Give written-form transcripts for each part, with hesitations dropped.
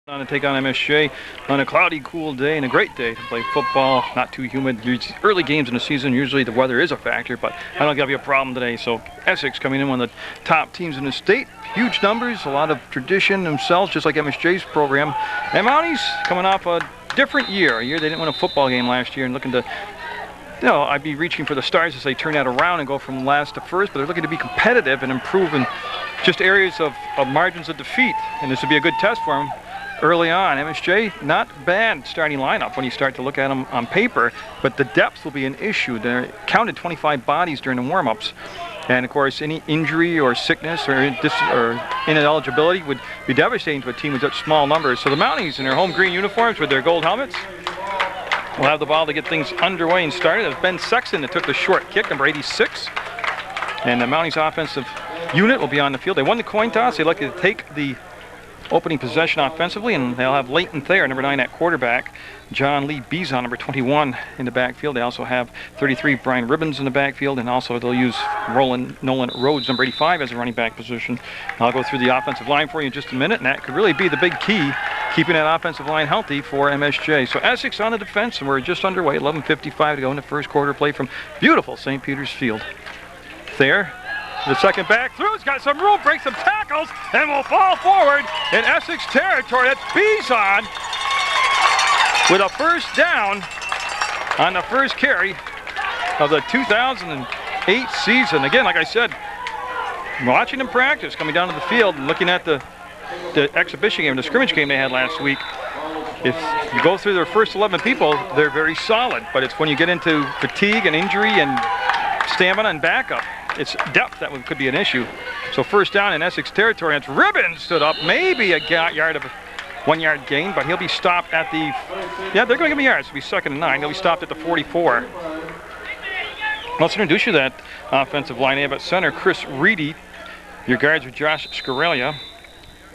On to take on MSJ on a cloudy, cool day and a great day to play football. Not too humid. Early games in the season, usually the weather is a factor, but I don't think that'll be a problem today. So Essex coming in, one of the top teams in the state. Huge numbers, a lot of tradition themselves, just like MSJ's program. And Mounties coming off a different year, a year they didn't win a football game last year, and looking to, I'd be reaching for the stars as they turn that around and go from last to first, but they're looking to be competitive and improve in just areas of margins of defeat. And this would be a good test for them. Early on, MSJ, not bad starting lineup when you start to look at them on paper, but the depth will be an issue. They counted 25 bodies during the warm-ups. And of course, any injury or sickness or ineligibility would be devastating to a team with such small numbers. So the Mounties in their home green uniforms with their gold helmets will have the ball to get things underway and started. It was Ben Sexton that took the short kick, number 86. And the Mounties offensive unit will be on the field. They won the coin toss. They'd like to take the opening possession offensively, and they'll have Leighton Thayer, number 9 at quarterback, John Lee Bizon, number 21 in the backfield. They also have 33 Brian Ribbons in the backfield, and also they'll use Nolan Rhodes, number 85, as a running back position. I'll go through the offensive line for you in just a minute, and that could really be the big key, keeping that offensive line healthy for MSJ. So Essex on the defense, and we're just underway, 11:55 to go in the first quarter. Play from beautiful St. Peter's Field. Thayer, the second back through, he's got some room, breaks some tackles, and will fall forward in Essex territory. That's Bizon with a first down on the first carry of the 2008 season. Again, like I said, watching them practice, coming down to the field and looking at the exhibition game, the scrimmage game they had last week. If you go through their first 11 people, they're very solid, but it's when you get into fatigue and injury and stamina and backup, it's depth that could be an issue. So first down in Essex territory. It's Ribbons stood up, maybe a yard of 1 yard gain, but he'll be stopped at the, they're going to give him yards. It'll be 2nd and 9. He'll be stopped at the 44. Let's introduce you to that offensive line. They have at center Chris Reedy. Your guards are Josh Scarelia.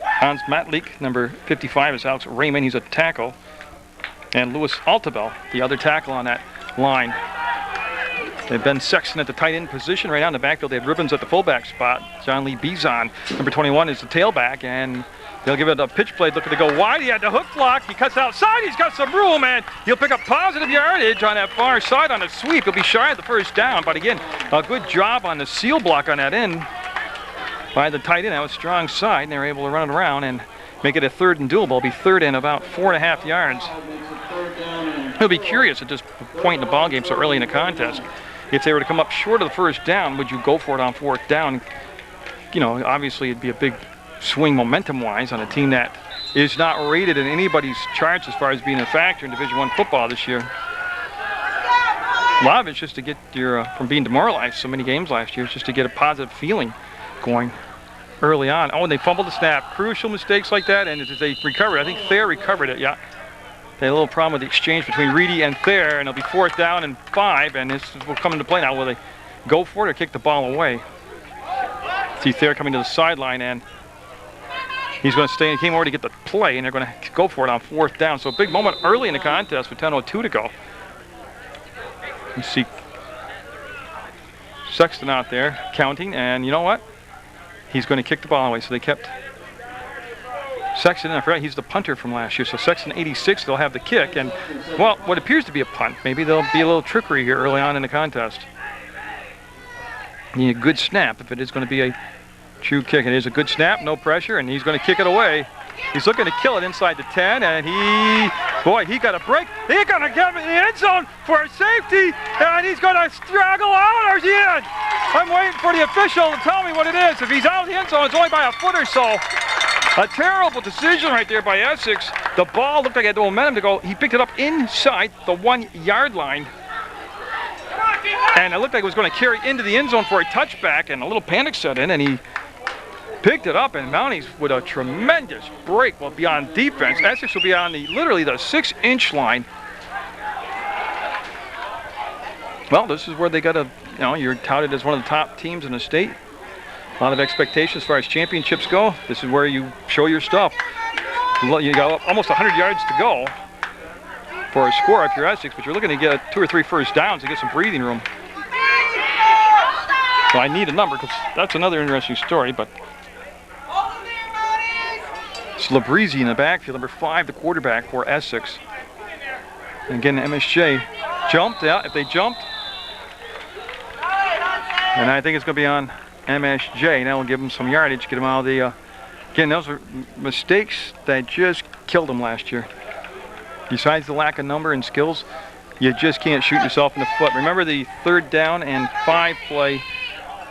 Hans Matlik, number 55, is Alex Raymond. He's a tackle. And Louis Altabel, the other tackle on that line. They've been Sexton at the tight end position. Right now in the backfield, they have Ribbons at the fullback spot. John Lee Bizon, number 21, is the tailback, and they'll give it a pitch play looking to go wide. He had the hook block. He cuts outside. He's got some room, and he'll pick up positive yardage on that far side on the sweep. He'll be shy of the first down, but again, a good job on the seal block on that end by the tight end. That was strong side, and they were able to run it around and make it a 3rd and doable. It'll be 3rd and about 4.5 yards. He'll be curious at this point in the ball game so early in the contest. If they were to come up short of the first down, would you go for it on 4th down? Obviously it'd be a big swing momentum-wise on a team that is not rated in anybody's charts as far as being a factor in Division I football this year. A lot of it's just to get your, from being demoralized so many games last year, it's just to get a positive feeling going early on. Oh, and they fumbled the snap. Crucial mistakes like that, and as they recovered, I think Thayer recovered it, yeah. They had a little problem with the exchange between Reedy and Thayer, and it'll be 4th down and 5, and this will come into play now. Will they go for it or kick the ball away? See Thayer coming to the sideline, and he's going to stay. He came over to get the play, and they're going to go for it on 4th down. So a big moment early in the contest with 10:02 to go. You see Sexton out there counting, and you know what? He's going to kick the ball away. So they kept Sexton, I forgot he's the punter from last year, so Sexton 86, they'll have the kick, and, well, what appears to be a punt. Maybe there'll be a little trickery here early on in the contest. Need a good snap if it is going to be a true kick. It is a good snap, no pressure, and he's going to kick it away. He's looking to kill it inside the 10, and he got a break. He's going to get in the end zone for a safety, and he's going to straggle out, or is he in? I'm waiting for the official to tell me what it is. If he's out of the end zone, it's only by a foot or so. A terrible decision right there by Essex. The ball looked like it had the momentum to go. He picked it up inside the 1 yard line. And it looked like it was going to carry into the end zone for a touchback, and a little panic set in, and he picked it up, and Mounties with a tremendous break will be on defense. Essex will be on literally the 6-inch line. Well, this is where they got to, you're touted as one of the top teams in the state. A lot of expectations as far as championships go. This is where you show your stuff. You got almost 100 yards to go for a score if you're Essex, but you're looking to get 2 or 3 first downs to get some breathing room. So I need a number because that's another interesting story. But It's Labreezy in the backfield, number 5, the quarterback for Essex. And again, MSJ jumped out. If they jumped, and I think it's going to be on MSJ. Now we'll give them some yardage, get them out of the. Again, those are mistakes that just killed them last year. Besides the lack of number and skills, you just can't shoot yourself in the foot. Remember the 3rd down and 5 play?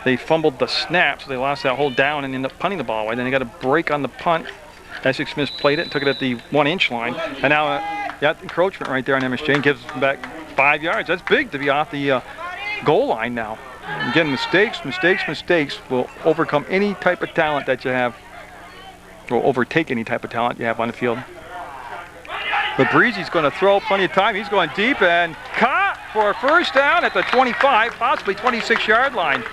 They fumbled the snap, so they lost that whole down and ended up punting the ball away. Then they got a break on the punt. Essex misplayed it and took it at the 1-inch line. And now got encroachment right there on MSJ and gives them back 5 yards. That's big to be off the goal line now. Again, mistakes will overcome any type of talent that you have, or overtake any type of talent you have on the field. Labreezy's going to throw plenty of time. He's going deep and caught for a first down at the 25, possibly 26-yard line.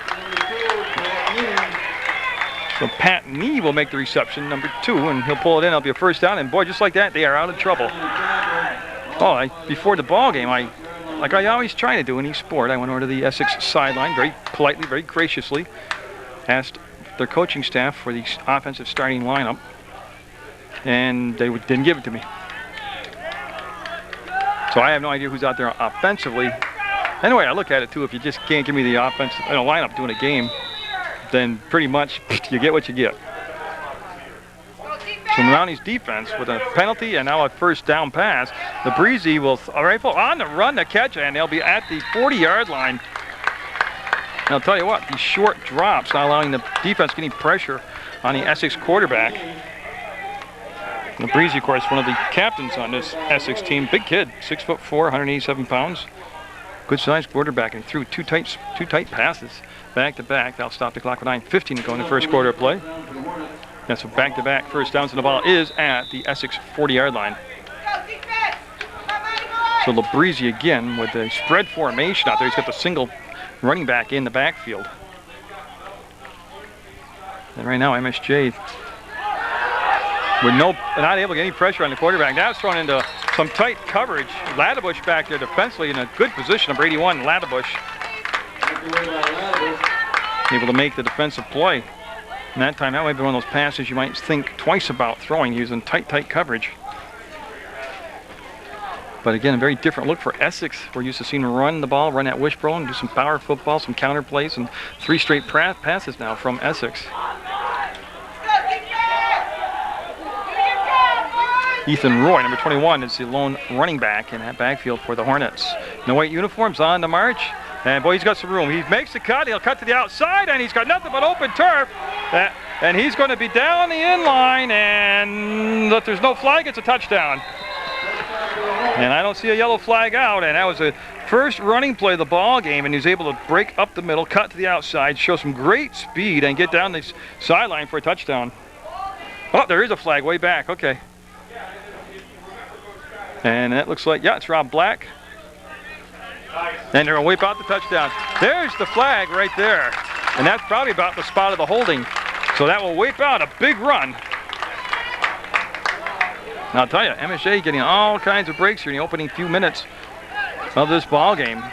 So Pat Nee will make the reception, number 2, and he'll pull it in. It'll be a first down, and boy, just like that, they are out of trouble. Oh, before the ball game, like I always try to do in each sport, I went over to the Essex sideline very politely, very graciously, asked their coaching staff for the offensive starting lineup, and they didn't give it to me. So I have no idea who's out there offensively. Anyway, I look at it too, if you just can't give me the offensive lineup doing a game, then pretty much you get what you get. So Mounties defense with a penalty and now a first down pass. Labreezy will rifle on the run, the catch, and they'll be at the 40-yard line. And I'll tell you what, these short drops not allowing the defense getting pressure on the Essex quarterback. Labreezy, of course, one of the captains on this Essex team. Big kid, 6'4", 187 pounds. Good sized quarterback, and threw two tight passes back to back. That'll stop the clock with 9:15 to go in the first quarter of play. And so back to back first downs, and the ball is at the Essex 40-yard line. So Labreezy again with the spread formation out there. He's got the single running back in the backfield. And right now MSJ with not able to get any pressure on the quarterback. Now it's thrown into some tight coverage. Ladebush back there defensively in a good position. Number 81, Ladebush, able to make the defensive play. And that time, that might be one of those passes you might think twice about throwing, using tight coverage. But again, a very different look for Essex. We're used to seeing them run the ball, run that wishbone, do some power football, some counter plays, and 3 straight passes now from Essex. Ethan Roy, number 21, is the lone running back in that backfield for the Hornets. No white uniforms on the march. And boy, he's got some room. He makes the cut, he'll cut to the outside, and he's got nothing but open turf. And he's going to be down the end line, and if there's no flag, it's a touchdown. And I don't see a yellow flag out, and that was the first running play of the ball game, and he was able to break up the middle, cut to the outside, show some great speed, and get down the sideline for a touchdown. Oh, there is a flag way back, okay. And that looks like, yeah, it's Rob Black. And they're going to whip out the touchdown. There's the flag right there. And that's probably about the spot of the holding. So that will whip out a big run. Now I'll tell you, MSJ getting all kinds of breaks here in the opening few minutes of this ball game.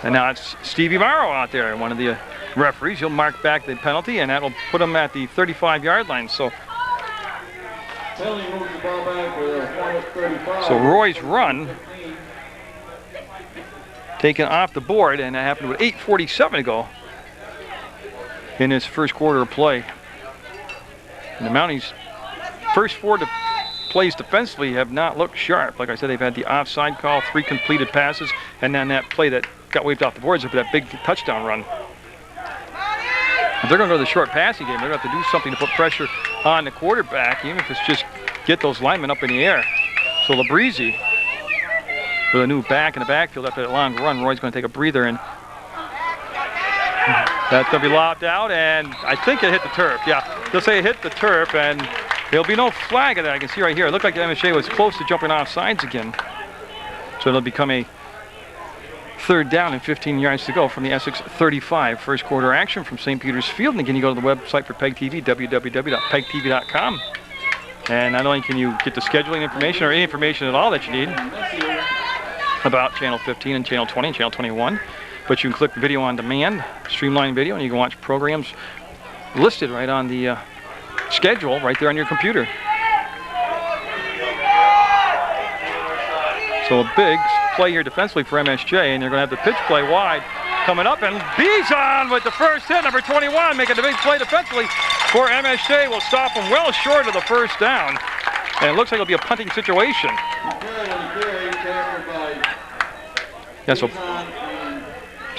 And now it's Stevie Morrow out there, one of the referees. He'll mark back the penalty, and that will put him at the 35-yard line. So Roy's run taken off the board, and that happened with 8:47 to go in his first quarter of play. And the Mounties' first 4 plays defensively have not looked sharp. Like I said, they've had the offside call, 3 completed passes, and then that play that got waved off the boards for that big touchdown run. If they're going to go to the short passing game, they're going to have to do something to put pressure on the quarterback, even if it's just get those linemen up in the air. So Labreezy with a new back in the backfield after that long run. Roy's going to take a breather, and that's going to be lobbed out, and I think it hit the turf. Yeah, they'll say it hit the turf, and there'll be no flag that I can see right here. It looked like the MSJ was close to jumping off sides again. So it'll become a 3rd down and 15 yards to go from the Essex 35. First quarter action from St. Peter's Field. And again, you go to the website for PEGTV, www.pegtv.com. And not only can you get the scheduling information or any information at all that you need about Channel 15 and Channel 20 and Channel 21, but you can click video on demand, streamline video, and you can watch programs listed right on the schedule right there on your computer. So a big play here defensively for MSJ, and they're going to have the pitch play wide coming up, and Bizon with the first hit, number 21, making a big play defensively for MSJ. Will stop him well short of the first down, and it looks like it'll be a punting situation. Yeah, so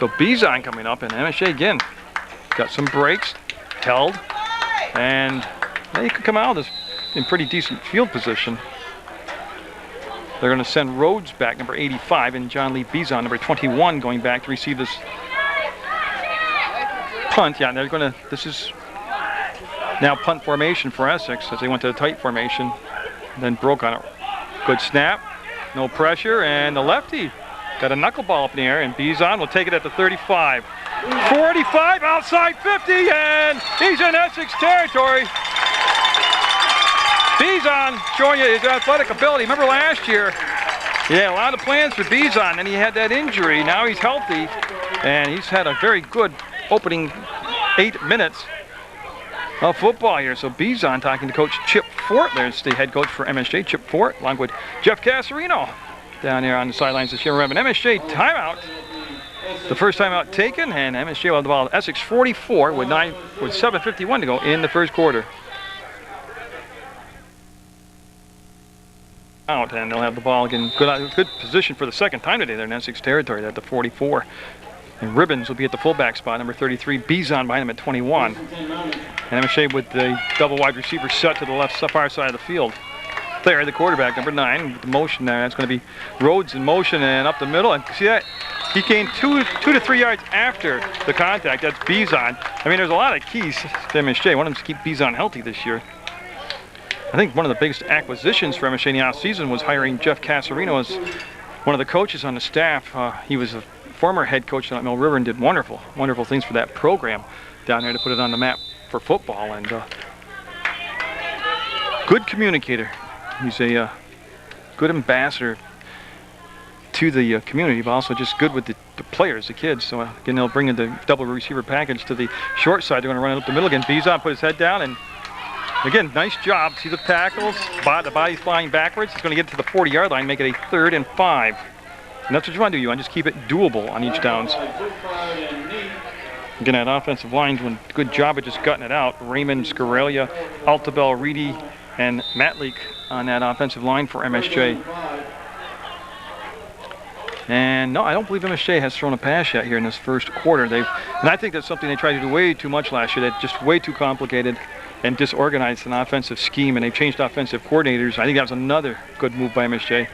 Bizon coming up, and MSJ again got some breaks, held, and they could come out of this in pretty decent field position. They're going to send Rhodes back, number 85, and John Lee Bizon, number 21, going back to receive this punt. Yeah, and they're going to, this is now punt formation for Essex as they went to the tight formation, and then broke on it. Good snap, no pressure, and the lefty got a knuckleball up in the air, and Bizon will take it at the 35. 45, outside 50, and he's in Essex territory. Bizon showing you his athletic ability. Remember last year, yeah, a lot of plans for Bizon, and he had that injury. Now he's healthy, and he's had a very good opening 8 minutes of football here. So Bizon talking to Coach Chip Fort. There's the head coach for MSJ, Chip Fort, along with Jeff Casarino down here on the sidelines this year. We have an MSJ timeout. The first timeout taken, and MSJ will have the ball at Essex 44 with 7:51 to go in the first quarter. Out, and they'll have the ball again. Good position for the second time today. They're in Essex territory. They're at the 44. And Ribbons will be at the fullback spot, number 33. Bizon behind him at 21. And MSJ with the double wide receiver set to the left far side of the field. There, the quarterback, number 9, with the motion there. That's going to be Rhodes in motion and up the middle. And see that? He gained 2 to 3 yards after the contact. That's Bizon. I mean, there's a lot of keys to MSJ. One of them is to keep Bizon healthy this year. I think one of the biggest acquisitions for MSJ in the offseason was hiring Jeff Casarino as one of the coaches on the staff. He was a former head coach down at Mill River and did wonderful things for that program down there to put it on the map for football. And good communicator. He's a good ambassador to the community, but also just good with the players, the kids. So again, they'll bring in the double receiver package to the short side. They're going to run it up the middle again. Bizon put his head down, and again, nice job. See the tackles, the body's flying backwards. He's going to get to the 40-yard line, make it a 3rd and 5. And that's what you want to do. You want to just keep it doable on each downs. Again, that offensive line's doing a good job of just gutting it out. Raymond, Scarelia, Altabel, Reedy, and Matleek on that offensive line for MSJ. And no, I don't believe MSJ has thrown a pass yet here in this first quarter. And I think that's something they tried to do way too much last year. That's just way too complicated and disorganized an offensive scheme, and they've changed offensive coordinators. I think that was another good move by MSJ.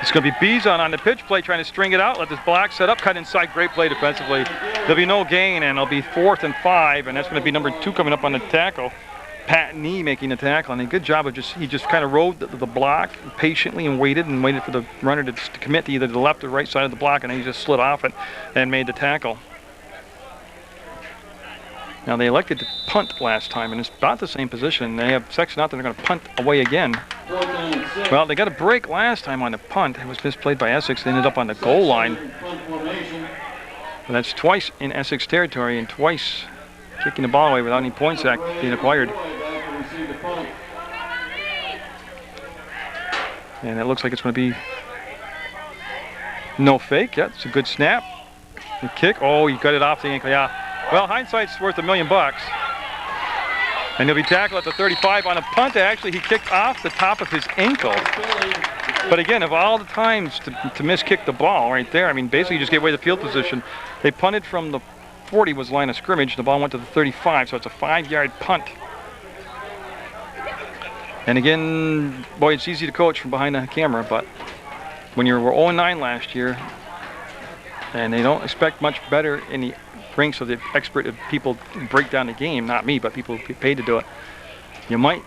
It's going to be Bizon on the pitch play, trying to string it out, let this block set up, cut inside, great play defensively. There'll be no gain, and it'll be 4th and 5, and that's going to be number 2 coming up on the tackle. Pat Nee making the tackle, and a good job of he just kind of rode the block patiently and waited for the runner to commit to either the left or right side of the block, and then he just slid off it and made the tackle. Now they elected to punt last time, and it's about the same position. They have section out, and they're going to punt away again. Well, they got a break last time on the punt. It was misplayed by Essex. They ended up on the goal line. But that's twice in Essex territory, and twice kicking the ball away without any points being acquired. And it looks like it's going to be no fake. Yeah, it's a good snap. The kick. Oh, he got it off the ankle. Yeah. Well, hindsight's worth $1 million. And he'll be tackled at the 35 on a punt. Actually, he kicked off the top of his ankle. But again, of all the times to miss-kick the ball right there, I mean, basically you just gave away the field position. They punted from the 40 was line of scrimmage. The ball went to the 35, so it's a 5-yard punt. And again, boy, it's easy to coach from behind the camera, but when you were 0-9 last year, and they don't expect much better in the ranks of the expert people break down the game, not me, but people get paid to do it. You might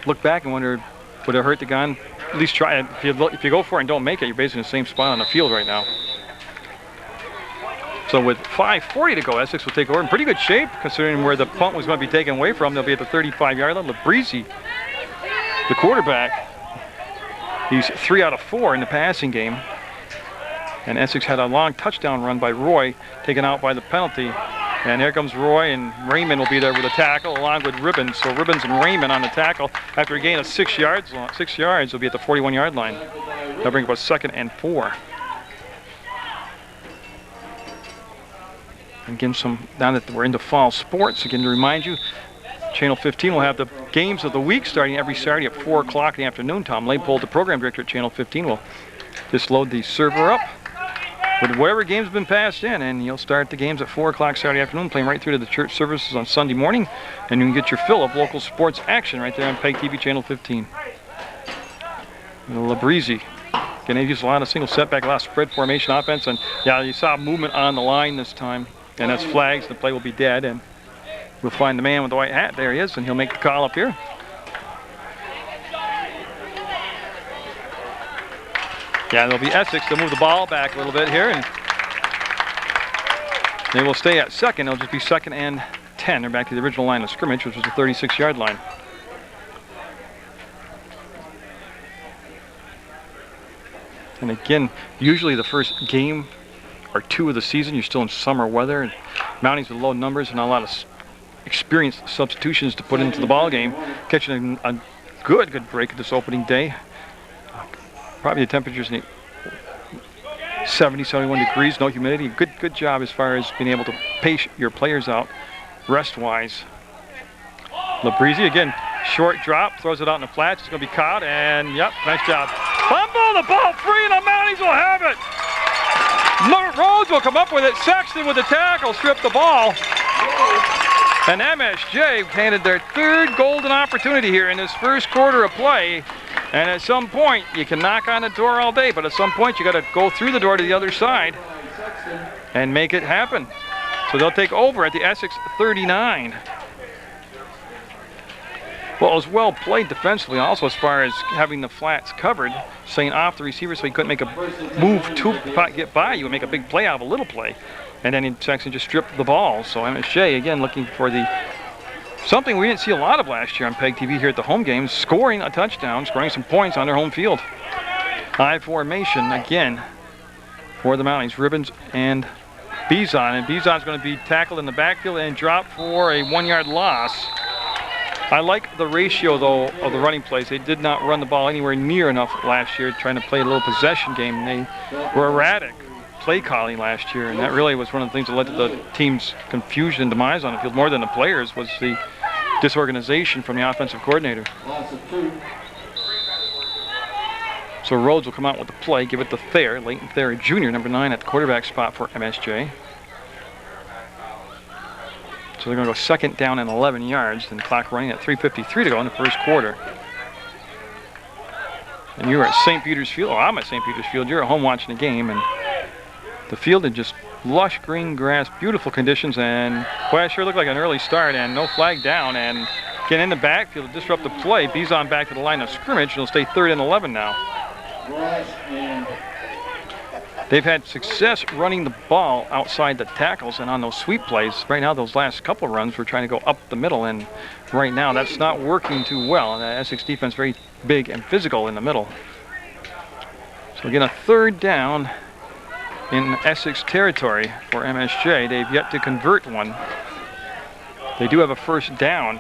look back and wonder, would it hurt the gun? At least try it. If you go for it and don't make it, you're basically in the same spot on the field right now. So with 5:40 to go, Essex will take over in pretty good shape, considering where the punt was going to be taken away from. They'll be at the 35-yard line. Labrizzi, the quarterback, he's 3 out of 4 in the passing game. And Essex had a long touchdown run by Roy, taken out by the penalty. And here comes Roy, and Raymond will be there with a tackle along with Ribbons. So Ribbons and Raymond on the tackle. After a gain of 6 yards, they'll be at the 41-yard line. They'll bring up a 2nd and 4. And again, now that we're into fall sports, again to remind you, Channel 15 will have the games of the week starting every Saturday at 4 o'clock in the afternoon. Tom Leipold, the program director at Channel 15, will just load the server up with whatever games have been passed in, and you'll start the games at 4 o'clock Saturday afternoon, playing right through to the church services on Sunday morning, and you can get your fill of local sports action right there on PEGTV Channel 15. Labreezy. Again, they use a lot of single setback, a lot of spread formation offense, and yeah, you saw movement on the line this time, and that's flags. The play will be dead, and we'll find the man with the white hat. There he is, and he'll make the call up here. Yeah, there'll be Essex. They'll move the ball back a little bit here, and they will stay at 2nd. It'll just be 2nd and 10. They're back to the original line of scrimmage, which was the 36-yard line. And again, usually the first game or 2 of the season, you're still in summer weather, and Mounties with low numbers and not a lot of experienced substitutions to put into the ball game. Catching a good break this opening day. Probably the temperatures in 70, 71 degrees, no humidity. Good job as far as being able to pace your players out rest-wise. Labreezy, again, short drop, throws it out in the flats. It's going to be caught, and yep, nice job. Fumble, the ball free, and the Mounties will have it. Rhodes will come up with it. Sexton with the tackle, strip the ball. And MSJ handed their 3rd golden opportunity here in this first quarter of play. And at some point, you can knock on the door all day, but at some point, you got to go through the door to the other side and make it happen. So they'll take over at the Essex 39. Well, it was well played defensively also as far as having the flats covered, staying off the receiver so he couldn't make a move to get by. You would make a big play out of a little play. And then Sexton just stripped the ball. So MSJ, again, looking for something we didn't see a lot of last year on PEGTV here at the home games, scoring a touchdown, scoring some points on their home field. High formation again for the Mounties, Ribbons and Bizon. And Bizon's going to be tackled in the backfield and dropped for a 1-yard loss. I like the ratio, though, of the running plays. They did not run the ball anywhere near enough last year, trying to play a little possession game. They were erratic play calling last year, and that really was one of the things that led to the team's confusion and demise on the field. More than the players was the disorganization from the offensive coordinator. So Rhodes will come out with the play, give it to Thayer, Leighton Thayer Jr., number 9 at the quarterback spot for MSJ. So they're going to go 2nd down and 11 yards, and clock running at 3:53 to go in the first quarter. And you were at St. Peter's Field. Oh, I'm at St. Peter's Field. You're at home watching the game, and the field in just lush green grass, beautiful conditions, and boy, it sure looked like an early start, and no flag down, and get in the backfield to disrupt the play. Bizon back to the line of scrimmage, and it'll stay 3rd and 11 now. They've had success running the ball outside the tackles and on those sweep plays. Right now, those last couple of runs, we're trying to go up the middle, and right now that's not working too well. And the Essex defense very big and physical in the middle. So again, a 3rd down in Essex territory for MSJ. They've yet to convert one. They do have a 1st down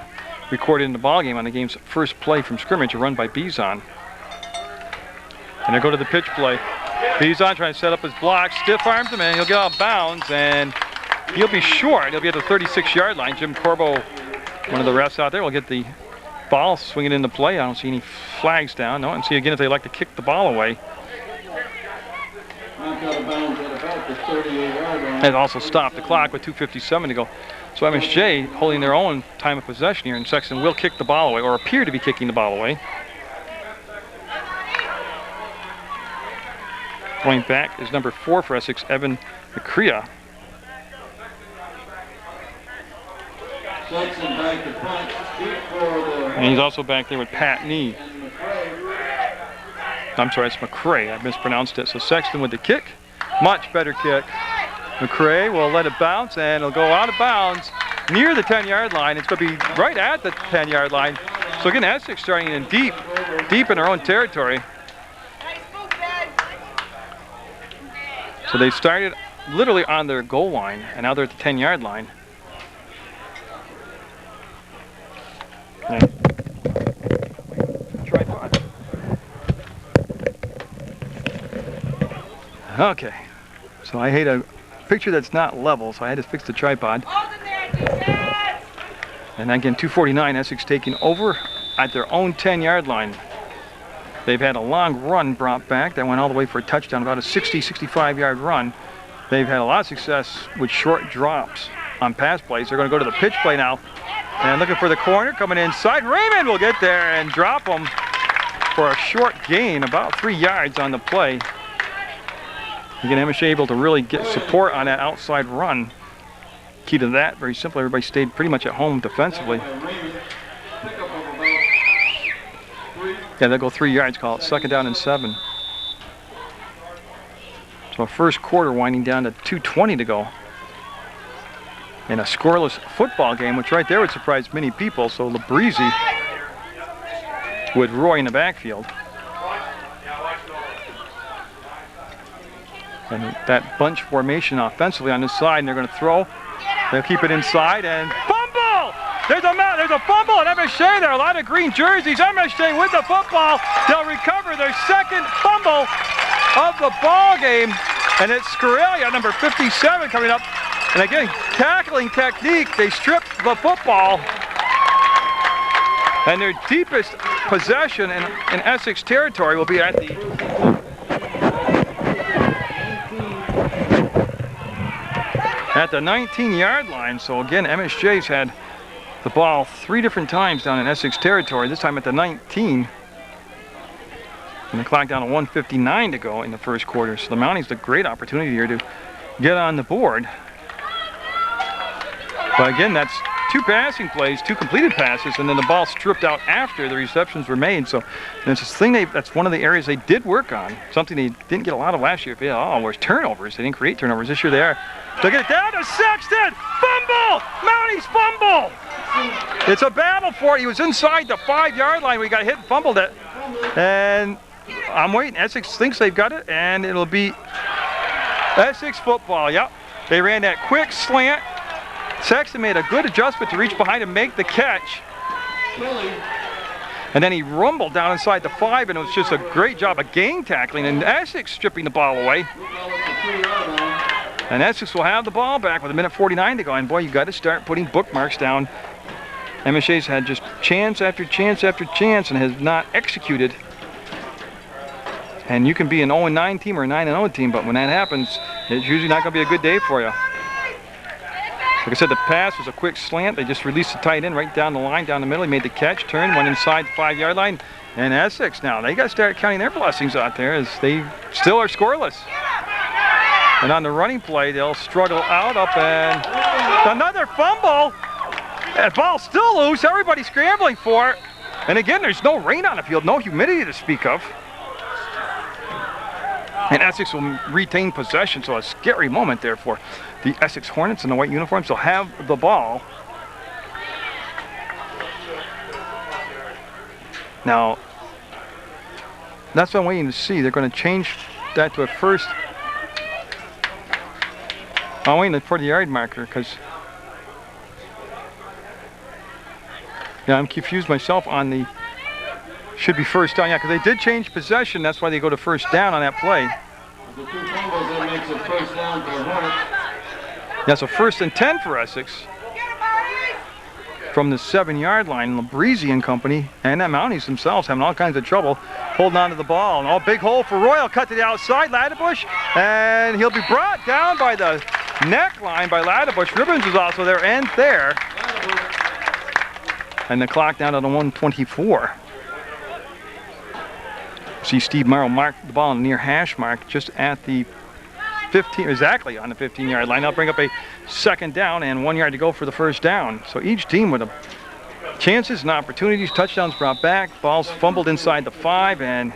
recorded in the ballgame on the game's first play from scrimmage, a run by Bizon. And they go to the pitch play. Bizon trying to set up his block, stiff arms him, and he'll get out of bounds, and he'll be short. He'll be at the 36-yard line. Jim Corbo, one of the refs out there, will get the ball, swing it into play. I don't see any flags down. No, and see again if they like to kick the ball away. And also stopped the clock with 2:57 to go. So MSJ holding their own time of possession here, and Sexton will kick the ball away, or appear to be kicking the ball away. Going back is number 4 for Essex, Evan McCrea. And he's also back there with Pat Nee. I'm sorry, it's McCray. I mispronounced it. So Sexton with the kick. Much better kick. McCray will let it bounce, and it'll go out of bounds near the 10-yard line. It's going to be right at the 10-yard line. So again, Essex starting in deep in their own territory. So they started literally on their goal line, and now they're at the 10-yard line. Okay. Tripod. Okay. So I hate a picture that's not level, so I had to fix the tripod. And again, 2:49, Essex taking over at their own 10-yard line. They've had a long run brought back that went all the way for a touchdown, about a 65-yard run. They've had a lot of success with short drops on pass plays. They're going to go to the pitch play now. And looking for the corner, coming inside. Raymond will get there and drop him for a short gain, about 3 yards on the play. Again, MSJ able to really get support on that outside run. Key to that, very simple, everybody stayed pretty much at home defensively. Yeah, they'll go 3 yards, call it 2nd down and 7. So first quarter winding down to 2:20 to go. In a scoreless football game, which right there would surprise many people. So Labreezy with Roy in the backfield. And that bunch formation offensively on this side, and they're going to throw. They'll keep it inside and fumble! There's a fumble at MSJ there. A lot of green jerseys. MSJ with the football. They'll recover their second fumble of the ball game, and it's Scarelia, number 57, coming up. And again, tackling technique. They stripped the football, and their deepest possession in Essex territory will be at the 19-yard line. So again, MSJ's had the ball 3 different times down in Essex territory, this time at the 19. And the clock down to 1:59 to go in the first quarter. So the Mounties a great opportunity here to get on the board. But again, that's 2 passing plays, 2 completed passes, and then the ball stripped out after the receptions were made. So it's this thing that's one of the areas they did work on. Something they didn't get a lot of last year. Was turnovers. They didn't create turnovers. This year they are. They'll get it down to Sexton. Fumble! Mounties fumble! It's a battle for it. He was inside the 5-yard line. We got hit and fumbled it. And I'm waiting. Essex thinks they've got it, and it'll be Essex football. Yep. They ran that quick slant. Sexton made a good adjustment to reach behind and make the catch. And then he rumbled down inside the 5, and it was just a great job of gang tackling, and Essex stripping the ball away. And Essex will have the ball back with 1:49 to go. And boy, you got to start putting bookmarks down. MSJ's had just chance after chance after chance and has not executed. And you can be an 0-9 team or a 9-0 team, but when that happens, it's usually not going to be a good day for you. Like I said, the pass was a quick slant. They just released the tight end right down the line, down the middle. He made the catch, turned, went inside the 5-yard line. And Essex now, they got to start counting their blessings out there as they still are scoreless. And on the running play, they'll struggle out up and another fumble. That ball's still loose. Everybody's scrambling for it. And again, there's no rain on the field, no humidity to speak of. And Essex will retain possession, so a scary moment there for the Essex Hornets in the white uniforms. They'll have the ball. Now, that's what I'm waiting to see. They're going to change that to a first. I'm waiting for the yard marker because, yeah, I'm confused myself on the, should be first down. Yeah, because they did change possession. That's why they go to first down on that play. The 2 fumbles, that makes it first down for Hornets. That's a 1st and 10 for Essex. From the 7-yard line, Labreezy and company, and the Mounties themselves having all kinds of trouble holding on to the ball. And big hole for Royal, cut to the outside, Laddebush, and he'll be brought down by the neck line by Laddebush. Ribbons is also there and there. And the clock down to the 1:24. See Steve Morrow mark the ball near hash mark just at the 15, exactly on the 15-yard line. That'll bring up a 2nd down and 1 yard to go for the first down. So each team with chances and opportunities, touchdowns brought back, balls fumbled inside the 5, and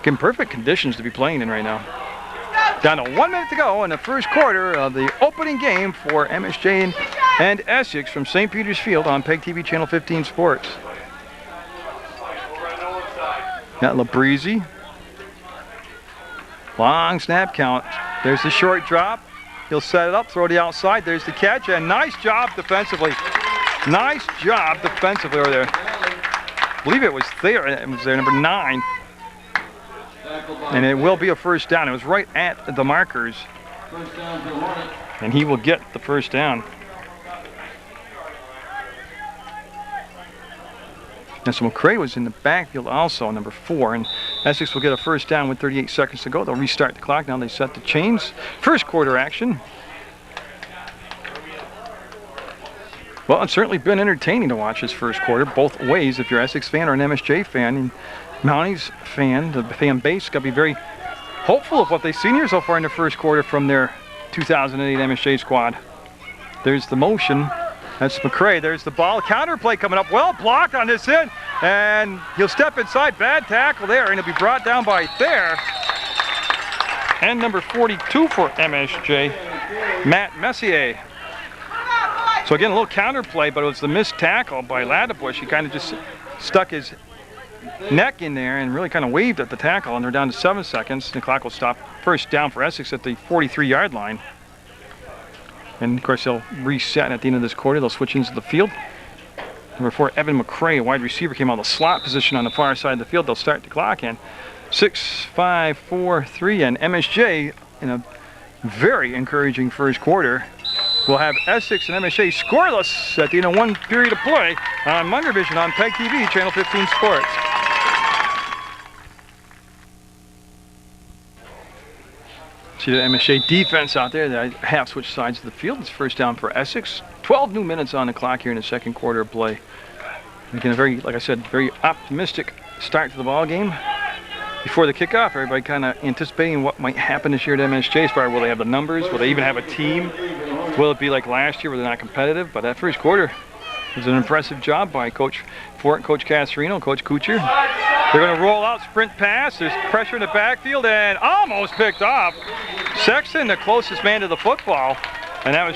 in perfect conditions to be playing in right now. Down to 1 minute to go in the first quarter of the opening game for MSJ and Essex from St. Peter's Field on PEGTV Channel 15 Sports. Got Labreezy. Long snap count. There's the short drop. He'll set it up, throw to the outside. There's the catch, and nice job defensively. Nice job defensively over there. I believe it was there. It was there, number 9. And it will be a first down. It was right at the markers. First down for the Hornets. And he will get the first down. And so McCray was in the backfield also, number 4. And Essex will get a first down with 38 seconds to go. They'll restart the clock. Now they set the chains. First quarter action. Well, it's certainly been entertaining to watch this first quarter, both ways. If you're an Essex fan or an MSJ fan, and Mounties fan, the fan base, got to be very hopeful of what they've seen here so far in the first quarter from their 2008 MSJ squad. There's the motion. That's McCray. There's the ball. Counter play coming up. Well blocked on this end. And he'll step inside. Bad tackle there. And he'll be brought down by Thayer. And number 42 for MSJ, Matt Messier. So again, a little counter play, but it was the missed tackle by Ladebush. He kind of just stuck his neck in there and really kind of waved at the tackle, and they're down to 7 seconds. The clock will stop. First down for Essex at the 43-yard line. And of course, they'll reset at the end of this quarter. They'll switch into the field. Number 4, Evan McCray, a wide receiver, came out of the slot position on the far side of the field. They'll start the clock in 6, 5, 4, 3, and MSJ in a very encouraging first quarter. We'll have Essex and MSJ scoreless at the end of one period of play on Munger Vision on PEGTV, Channel 15 Sports. See the MSJ defense out there. They half switch sides of the field. It's first down for Essex. 12 new minutes on the clock here in the second quarter of play. Again, a very, like I said, very optimistic start to the ball game. Before the kickoff, everybody kind of anticipating what might happen this year at MSJ. As far as will they have the numbers? Will they even have a team? Will it be like last year where they're not competitive? But that first quarter was an impressive job by Coach Casarino, Coach Kuchar. They're going to roll out, sprint pass. There's pressure in the backfield and almost picked off. Sexton, the closest man to the football. And that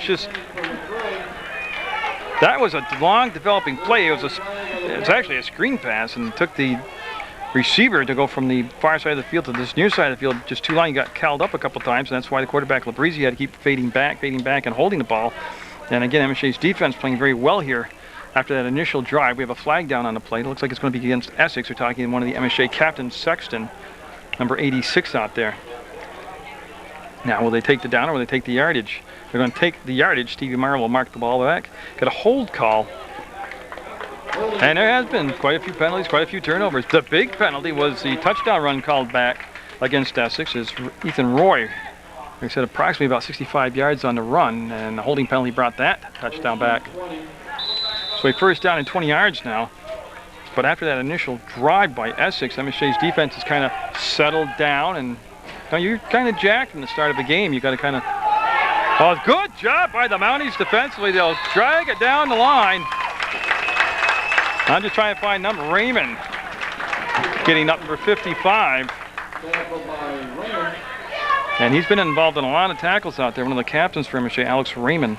was a long developing play. It was actually a screen pass and took the receiver to go from the far side of the field to this near side of the field just too long. He got called up a couple times, and that's why the quarterback Labrizzi had to keep fading back, and holding the ball. And again, MSJ's defense playing very well here after that initial drive. We have a flag down on the plate. It looks like it's going to be against Essex. We're talking to one of the MSJ captains, Sexton, number 86 out there. Now, will they take the down or will they take the yardage? They're going to take the yardage. Stevie Meyer will mark the ball back. Got a hold call. And there has been quite a few penalties, quite a few turnovers. The big penalty was the touchdown run called back against Essex. Is Ethan Roy, like I said, approximately about 65 yards on the run, and the holding penalty brought that touchdown back. So a first down and 20 yards now. But after that initial drive by Essex, MSJ's defense has kind of settled down, and now you're kind of jacked in the start of the game. You got to kind of, oh, good job by the Mounties defensively. They'll drag it down the line. I'm just trying to find number Raymond, getting up number 55. And he's been involved in a lot of tackles out there. One of the captains for MSJ, Alex Raymond.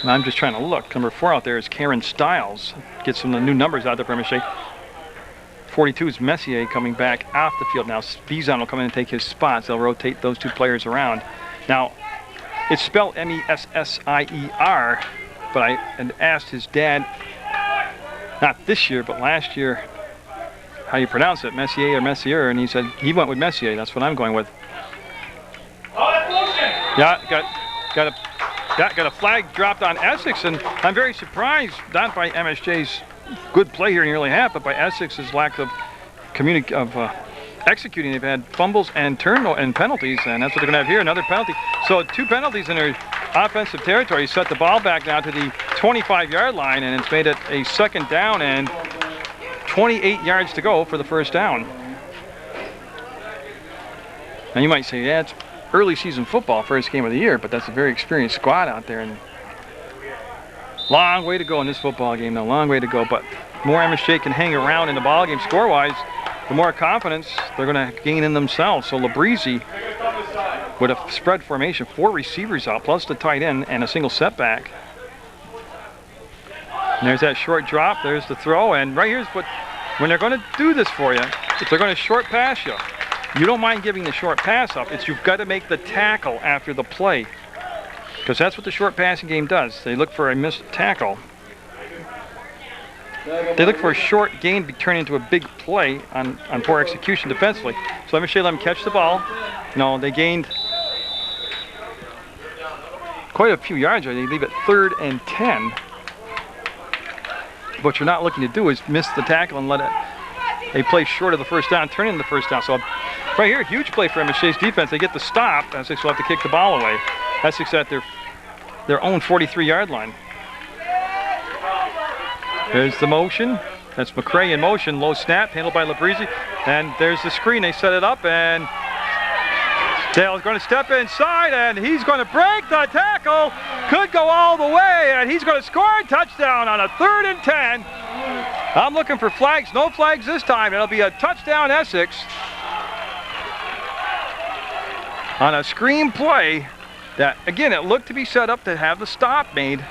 And I'm just trying to look. Number 4 out there is Karen Stiles. Get some of the new numbers out there for MSJ. 42 is Messier coming back off the field now. Spizan will come in and take his spots. They'll rotate those two players around. Now, it's spelled M-E-S-S-I-E-R. But I had asked his dad, not this year, but last year, how you pronounce it, Messier or Messier, and he said he went with Messier. That's what I'm going with. Yeah, got a flag dropped on Essex, and I'm very surprised, not by MSJ's good play here in the early half, but by Essex's lack of executing. They've had fumbles and penalties, and that's what they're going to have here, another penalty. So 2 penalties in their offensive territory. Set the ball back now to the 25-yard line, and it's made it a second down and 28 yards to go for the first down. Now you might say, yeah, it's early season football, first game of the year, but that's a very experienced squad out there, and long way to go in this football game, though, long way to go. But more MSJ can hang around in the ball game score-wise, the more confidence they're going to gain in themselves. So Labrizzi with a spread formation, 4 receivers out, plus the tight end, and a single setback. And there's that short drop, there's the throw, and right here's what, when they're going to do this for you, if they're going to short pass you, you don't mind giving the short pass up. It's you've got to make the tackle after the play. Because that's what the short passing game does. They look for a missed tackle. They look for a short gain to be turned into a big play on poor execution defensively. So MSJ let them catch the ball. No, they gained quite a few yards there. They leave it 3rd and 10. What you're not looking to do is miss the tackle and let a play short of the first down turn into the first down. So right here, huge play for MSJ's defense. They get the stop. Essex will have to kick the ball away. Essex at their own 43-yard line. There's the motion. That's McCray in motion. Low snap, handled by Labrizi. And there's the screen. They set it up, and Dale's going to step inside, and he's going to break the tackle. Could go all the way, and he's going to score a touchdown on a 3rd and 10. I'm looking for flags. No flags this time. It'll be a touchdown Essex on a screen play that, again, it looked to be set up to have the stop made,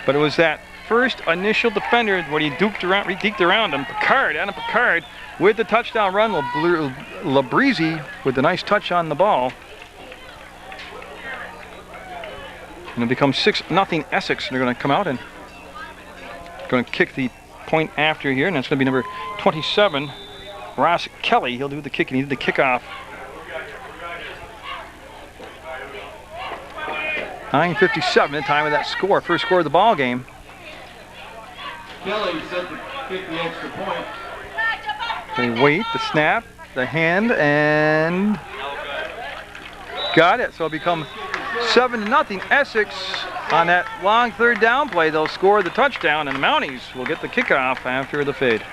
but it was that first initial defender when he deked around him. Adam Picard with the touchdown run. Labrizi with the nice touch on the ball. And it becomes 6-0 Essex. They're going to come out and going to kick the point after here, and that's going to be number 27, Ross Kelly. He'll do the kick, and he did the kickoff. 9:57, the time of that score. First score of the ball game. Kelly set to kick the extra point. They wait, the snap, the hand, and got it. So it'll become 7-0 Essex on that long 3rd down play. They'll score the touchdown, and the Mounties will get the kickoff after the fade.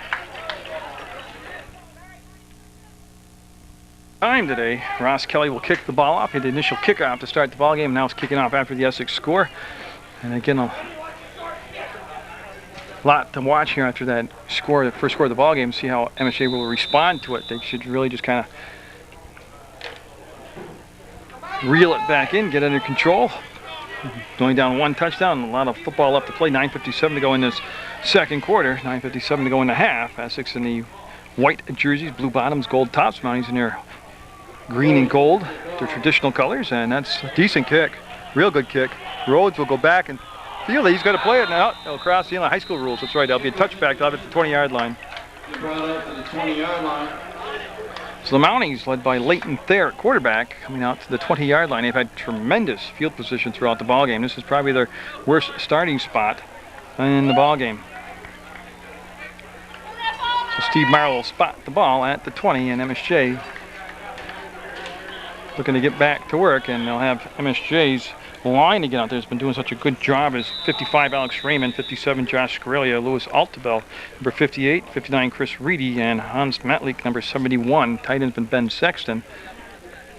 Time today, Ross Kelly will kick the ball off. He had the initial kickoff to start the ball game. Now it's kicking off after the Essex score. And again, a lot to watch here after that score, the first score of the ball game. See how MSJ will respond to it. They should really just kind of reel it back in, get under control. Going down 1 touchdown, a lot of football left to play. 9:57 to go in this second quarter. 9:57 to go in the half. Essex in the white jerseys, blue bottoms, gold tops. Mounties in their green and gold, their traditional colors, and that's a decent kick. Real good kick. Rhodes will go back and feel that he's got to play it now. It'll cross the high school rules. That's right. That'll be a touchback. They'll have it at the 20-yard line. Brought up to the 20-yard line. So the Mounties, led by Leighton Thayer at quarterback, coming out to the 20-yard line. They've had tremendous field position throughout the ball game. This is probably their worst starting spot in the ball game. So Steve Marlowe will spot the ball at the 20, and MSJ looking to get back to work, and they'll have MSJ's line again out there. Has been doing such a good job as 55 Alex Raymond, 57 Josh Scarelia, Louis Altabel, number 58, 59 Chris Reedy, and Hans Matlik, number 71. Tight end's been Ben Sexton.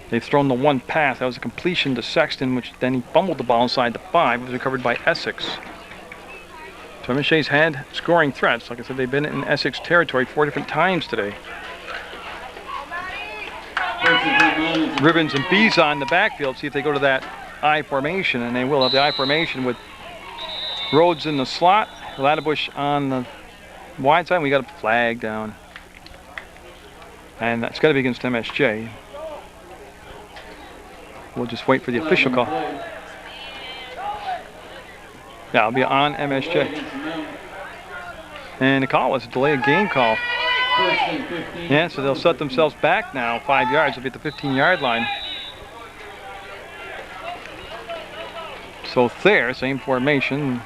They've thrown the 1 pass. That was a completion to Sexton, which then he fumbled the ball inside the 5. It was recovered by Essex. So MSJ's had scoring threats. Like I said, they've been in Essex territory 4 different times today. Ribbons and Bees on the backfield. See if they go to that I formation, and they will have the I formation with Rhodes in the slot, Ladderbush on the wide side. We got a flag down, and that's got to be against MSJ. We'll just wait for the official call. Yeah, it'll be on MSJ. And the call was a delay of game call. Yeah, so they'll set themselves back now 5 yards. They'll be at the 15-yard line. So there, same formation.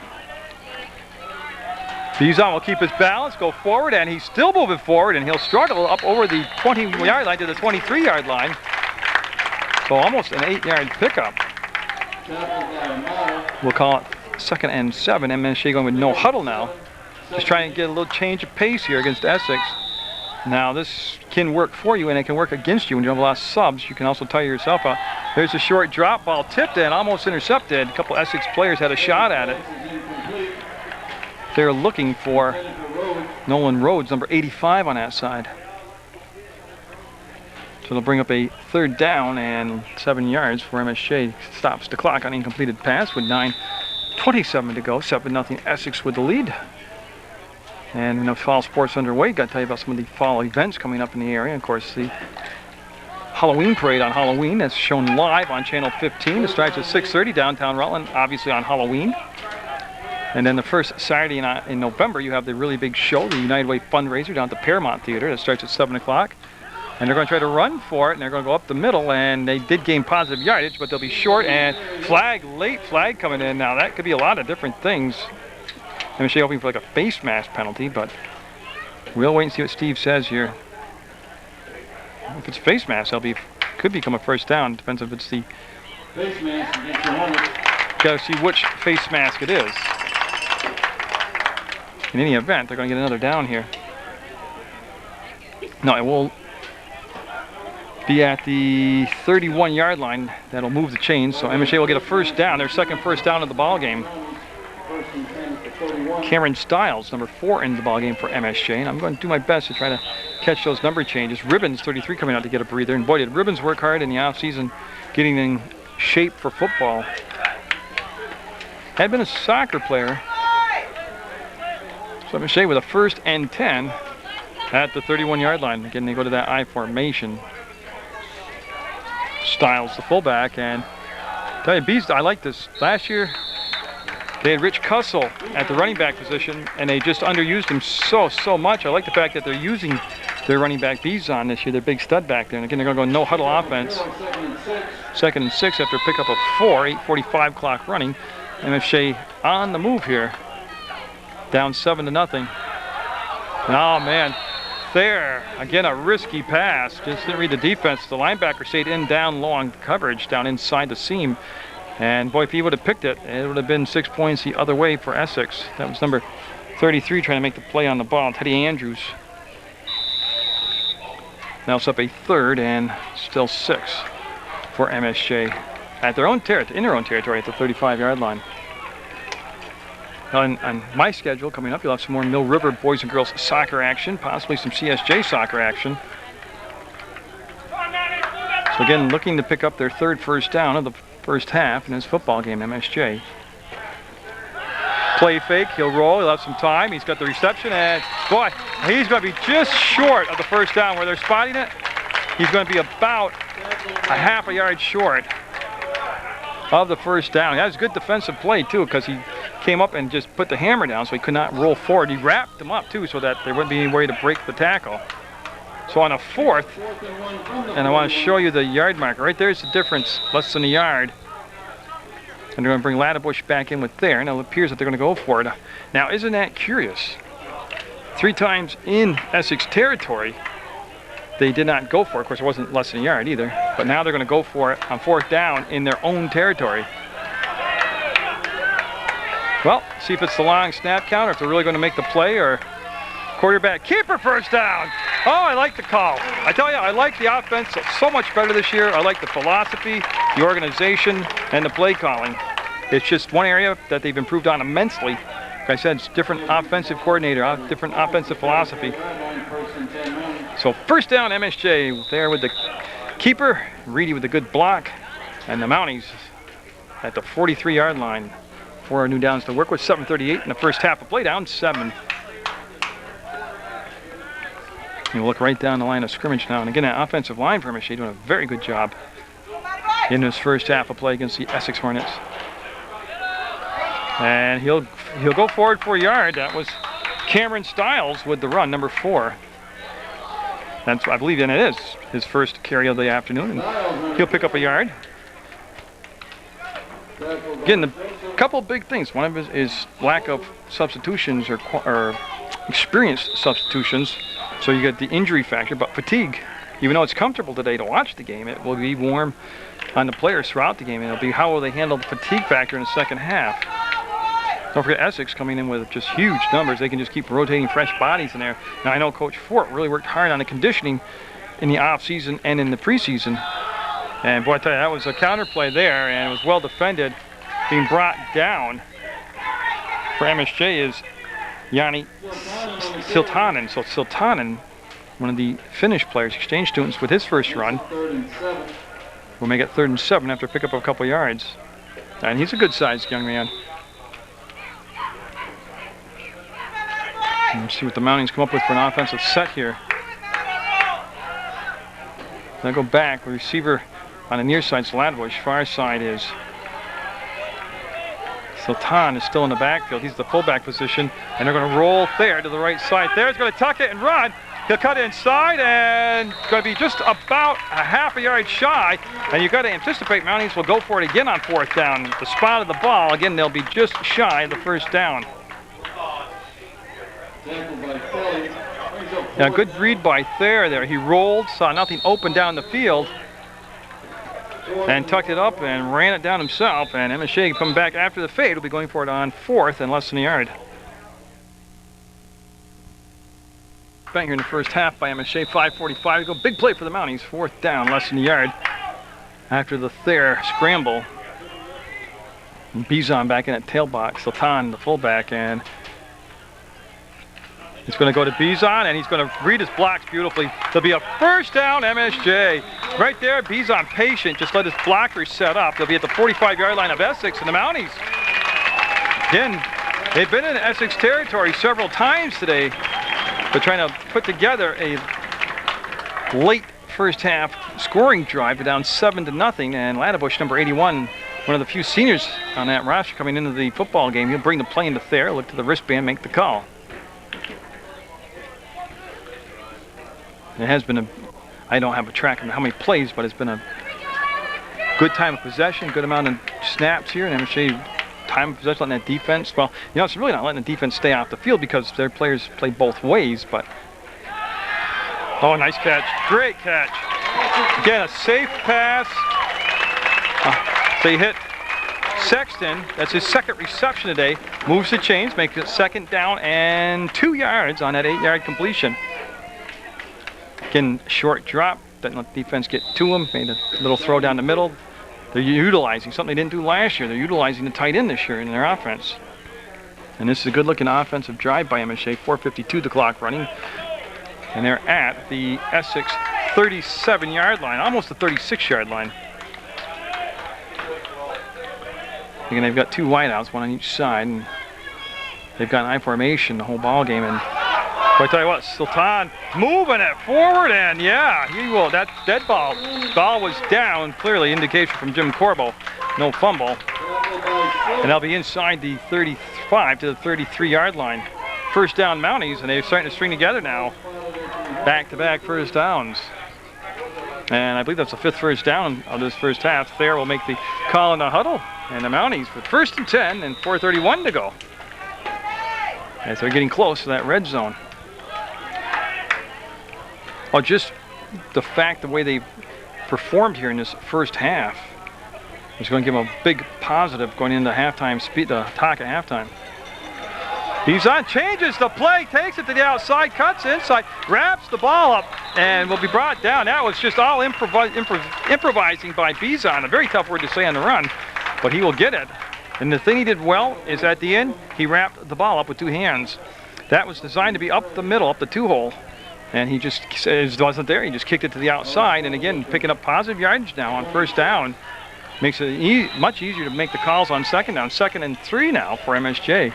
Bizon will keep his balance, go forward, and he's still moving forward, and he'll struggle up over the 20-yard line to the 23-yard line. So almost an 8-yard pickup. We'll call it 2nd and 7. MSJ going with no huddle now. Just trying to get a little change of pace here against Essex. Now this can work for you, and it can work against you when you have a lot of subs. You can also tire yourself out. There's a short drop ball, tipped in, almost intercepted. A couple Essex players had a shot at it. They're looking for Nolan Rhodes, number 85 on that side. So they'll bring up a 3rd down and 7 yards for MSJ. Stops the clock on incompleted pass with 9:27 to go. 7-0 Essex with the lead. And we know fall sports underway. Got to tell you about some of the fall events coming up in the area. Of course, the Halloween parade on Halloween. That's shown live on Channel 15. It starts at 6:30 downtown Rutland, obviously on Halloween. And then the first Saturday in November, you have the really big show, the United Way fundraiser down at the Paramount Theater. That starts at 7 o'clock. And they're going to try to run for it, and they're going to go up the middle, and they did gain positive yardage, but they'll be short, and late flag coming in. Now, that could be a lot of different things. MSJ hoping for like a face mask penalty, but we'll wait and see what Steve says here. If it's face mask, could become a first down. Depends if it's the Face mask against the Hornets. Got to see which face mask it is. In any event, they're going to get another down here. No, it will be at the 31-yard line. That'll move the chains, so MSJ will get a first down, their second first down of the ball game. Cameron Stiles, number 4 in the ball game for MSJ, and I'm going to do my best to try to catch those number changes. Ribbons, 33, coming out to get a breather, and boy, did Ribbons work hard in the offseason getting in shape for football. Had been a soccer player. So MSJ with a 1st and 10 at the 31-yard line. Again, they go to that I formation. Stiles, the fullback, and tell you, Bees, I like this. Last year, they had Rich Cussell at the running back position, and they just underused him so much. I like the fact that they're using their running back Beeson this year, their big stud back there. And again, they're going to go no huddle offense. 2nd and 6 after a pickup of 4, 8:45 clock running. MSJ on the move here, down 7-0. Oh man. There, again, a risky pass. Just didn't read the defense. The linebacker stayed in down long coverage down inside the seam. And boy, if he would have picked it, it would have been 6 points the other way for Essex. That was number 33 trying to make the play on the ball, Teddy Andrews. Now it's up a 3rd and still 6 for MSJ at their own in their own territory at the 35-yard line. On my schedule coming up, you'll have some more Mill River boys and girls soccer action, possibly some CSJ soccer action. So again, looking to pick up their 3rd first down of the first half in this football game, MSJ. Play fake, he'll roll, he'll have some time. He's got the reception, and boy, he's going to be just short of the first down. Where they're spotting it, he's going to be about a half a yard short of the first down. That was a good defensive play too, because he came up and just put the hammer down so he could not roll forward. He wrapped him up too so that there wouldn't be any way to break the tackle. So on a 4th, and I want to show you the yard marker. Right there's the difference, less than a yard. And they're going to bring Laddebush back in with there. Now it appears that they're going to go for it. Now isn't that curious? 3 times in Essex territory, they did not go for it. Of course, it wasn't less than a yard either. But now they're going to go for it on 4th down in their own territory. Well, see if it's the long snap count or if they're really going to make the play, or quarterback keeper first down. Oh, I like the call. I tell you, I like the offense so much better this year. I like the philosophy, the organization, and the play calling. It's just one area that they've improved on immensely. Like I said, it's different offensive coordinator, different offensive philosophy. So first down, MSJ there with the keeper, Reedy with a good block, and the Mounties at the 43-yard line. 4 new downs to work with, 7:38 in the first half of play, down 7. You look right down the line of scrimmage now, and again, that offensive line for MSJ doing a very good job in this first half of play against the Essex Hornets. And he'll go forward for a yard. That was Cameron Stiles with the run, number 4. That's, I believe, and it is his first carry of the afternoon, and he'll pick up a yard. Again, a couple big things. One of them is lack of substitutions or experienced substitutions. So you get the injury factor, but fatigue. Even though it's comfortable today to watch the game, it will be warm on the players throughout the game. It'll be how will they handle the fatigue factor in the second half. Don't forget Essex coming in with just huge numbers. They can just keep rotating fresh bodies in there. Now I know Coach Fort really worked hard on the conditioning in the off season and in the preseason. And boy, I tell you, that was a counter play there, and it was well defended. Being brought down for MSJ is Yanni Siltanen. So Siltanen, one of the Finnish players, exchange students with his first run, will make it 3rd and 7 after a pickup of a couple yards. And he's a good-sized young man. Let's see what the Mountings come up with for an offensive set here. Now go back. The receiver on the near side is Ladbush. Far side is Sultan is still in the backfield. He's the fullback position, and they're going to roll Thayer to the right side. Thayer's going to tuck it and run. He'll cut inside, and going to be just about a half a yard shy. And you've got to anticipate Mounties will go for it again on 4th down. The spot of the ball, again, they'll be just shy of the 1st down. Now, good read by Thayer there. He rolled, saw nothing open down the field, and tucked it up and ran it down himself. And MSJ coming back after the fade will be going for it on 4th and less than a yard. Back here in the first half by MSJ, 5:45 to go. Big play for the Mounties, 4th down, less than a yard. After the Thayer scramble, and Bizon back in at tailbox. Sultan, the fullback, and he's going to go to Bizon, and he's going to read his blocks beautifully. There'll be a 1st down, MSJ. Right there, Bizon patient, just let his blockers set up. They'll be at the 45-yard line of Essex, and the Mounties, again, they've been in Essex territory several times today. But trying to put together a late first half scoring drive. They're down 7-0, and Ladbush, number 81, one of the few seniors on that roster coming into the football game. He'll bring the play into Thayer, look to the wristband, make the call. It has been I don't have a track of how many plays, but it's been a good time of possession, good amount of snaps here, and MSJ time of possession, letting that defense, well, you know, it's really not letting the defense stay off the field because their players play both ways, but oh, nice catch, great catch. Again, a safe pass. So you hit Sexton, that's his 2nd reception today, moves the chains, makes it 2nd down and 2 yards on that 8-yard completion. Again, short drop, didn't let the defense get to him, made a little throw down the middle. They're utilizing something they didn't do last year. They're utilizing the tight end this year in their offense. And this is a good-looking offensive drive by MSJ. 4:52 the clock running. And they're at the Essex 37-yard line, almost the 36-yard line. Again, they've got 2 wideouts, one on each side. And they've got an I formation the whole ball game. And I tell you what, Sultan moving it forward, and yeah, he will. That dead ball was down, clearly indication from Jim Corbo, no fumble. And they'll be inside the 35 to the 33-yard line. 1st down Mounties, and they're starting to string together now. Back-to-back 1st downs. And I believe that's the 5th 1st down of this first half. Thayer will make the call in the huddle, and the Mounties with 1st and 10 and 4:31 to go. As they're getting close to that red zone. Oh, just the fact, the way they performed here in this first half is going to give them a big positive going into halftime, the talk at halftime. Bizon changes the play, takes it to the outside, cuts inside, wraps the ball up, and will be brought down. That was just all improvising by Bizon, a very tough word to say on the run, but he will get it. And the thing he did well is at the end, he wrapped the ball up with 2 hands. That was designed to be up the middle, up the 2-hole. And he just wasn't there. He just kicked it to the outside. And again, picking up positive yardage now on 1st down. Makes it much easier to make the calls on 2nd down. 2nd and 3 now for MSJ.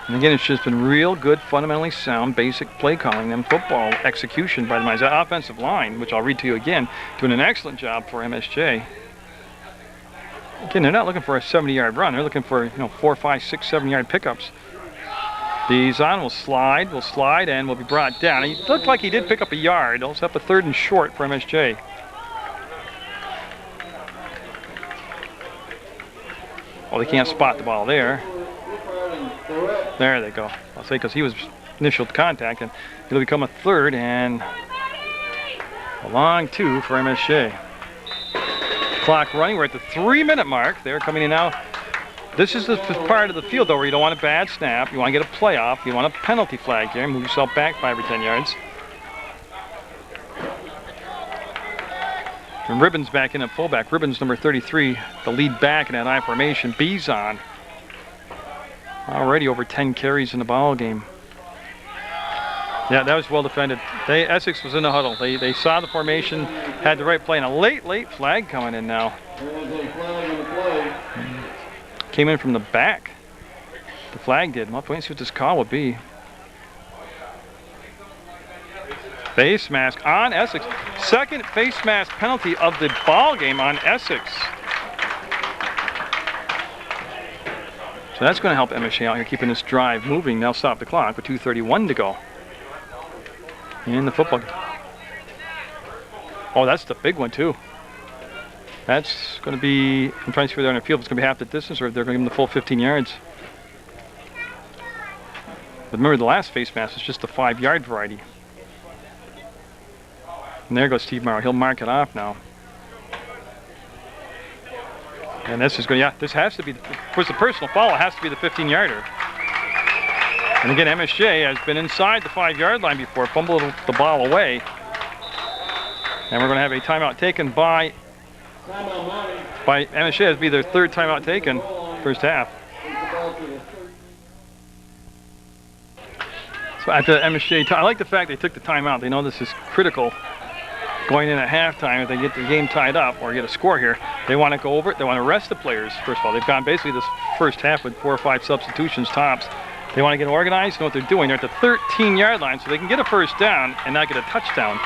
And again, it's just been real good, fundamentally sound, basic play calling and football execution by the Mounties. That offensive line, which I'll read to you again, doing an excellent job for MSJ. Again, they're not looking for a 70-yard run. They're looking for 4, 5, 6, 7-yard pickups. Bizon will slide, and will be brought down. He looked like he did pick up a yard. Also up a 3rd and short for MSJ. Oh, they can't spot the ball there. There they go. I'll say because he was initial contact, and it'll become a 3rd and a long 2 for MSJ. Clock running. We're at the 3-minute mark. They're coming in now. This is the part of the field, though, where you don't want a bad snap. You want to get a playoff. You want a penalty flag here. Move yourself back 5 or 10 yards. And Ribbon's back in at fullback. Ribbon's number 33, the lead back in that I formation. Bizon. Already over 10 carries in the ball game. Yeah, that was well defended. Essex was in the huddle. They saw the formation, had the right play, and a late flag coming in now. Came in from the back. The flag did. We'll have to wait and see what this call would be. Face mask on Essex. Second face mask penalty of the ball game on Essex. So that's going to help MSJ out here, keeping this drive moving. Now stop the clock with 2:31 to go in the football game. Oh, that's the big one too. That's going to be, I'm trying to see where they're on the field. It's going to be half the distance, or if they're going to give them the full 15 yards. But remember, the last face mask was just the 5-yard variety. And there goes Steve Morrow. He'll mark it off now. And this is going, yeah, this has to be, of course, the personal foul has to be the 15-yarder. And again, MSJ has been inside the 5-yard line before, fumbled the ball away. And we're going to have a timeout taken by MSJ. It'll be their third timeout taken first half. So at the MSJ, I like the fact they took the timeout. They know this is critical going in at halftime. If they get the game tied up or get a score here, they want to go over it. They want to rest the players. First of all, they've gone basically this first half with 4 or 5 substitutions tops. They want to get organized, know what they're doing. They're at the 13-yard line, so they can get a first down and not get a touchdown.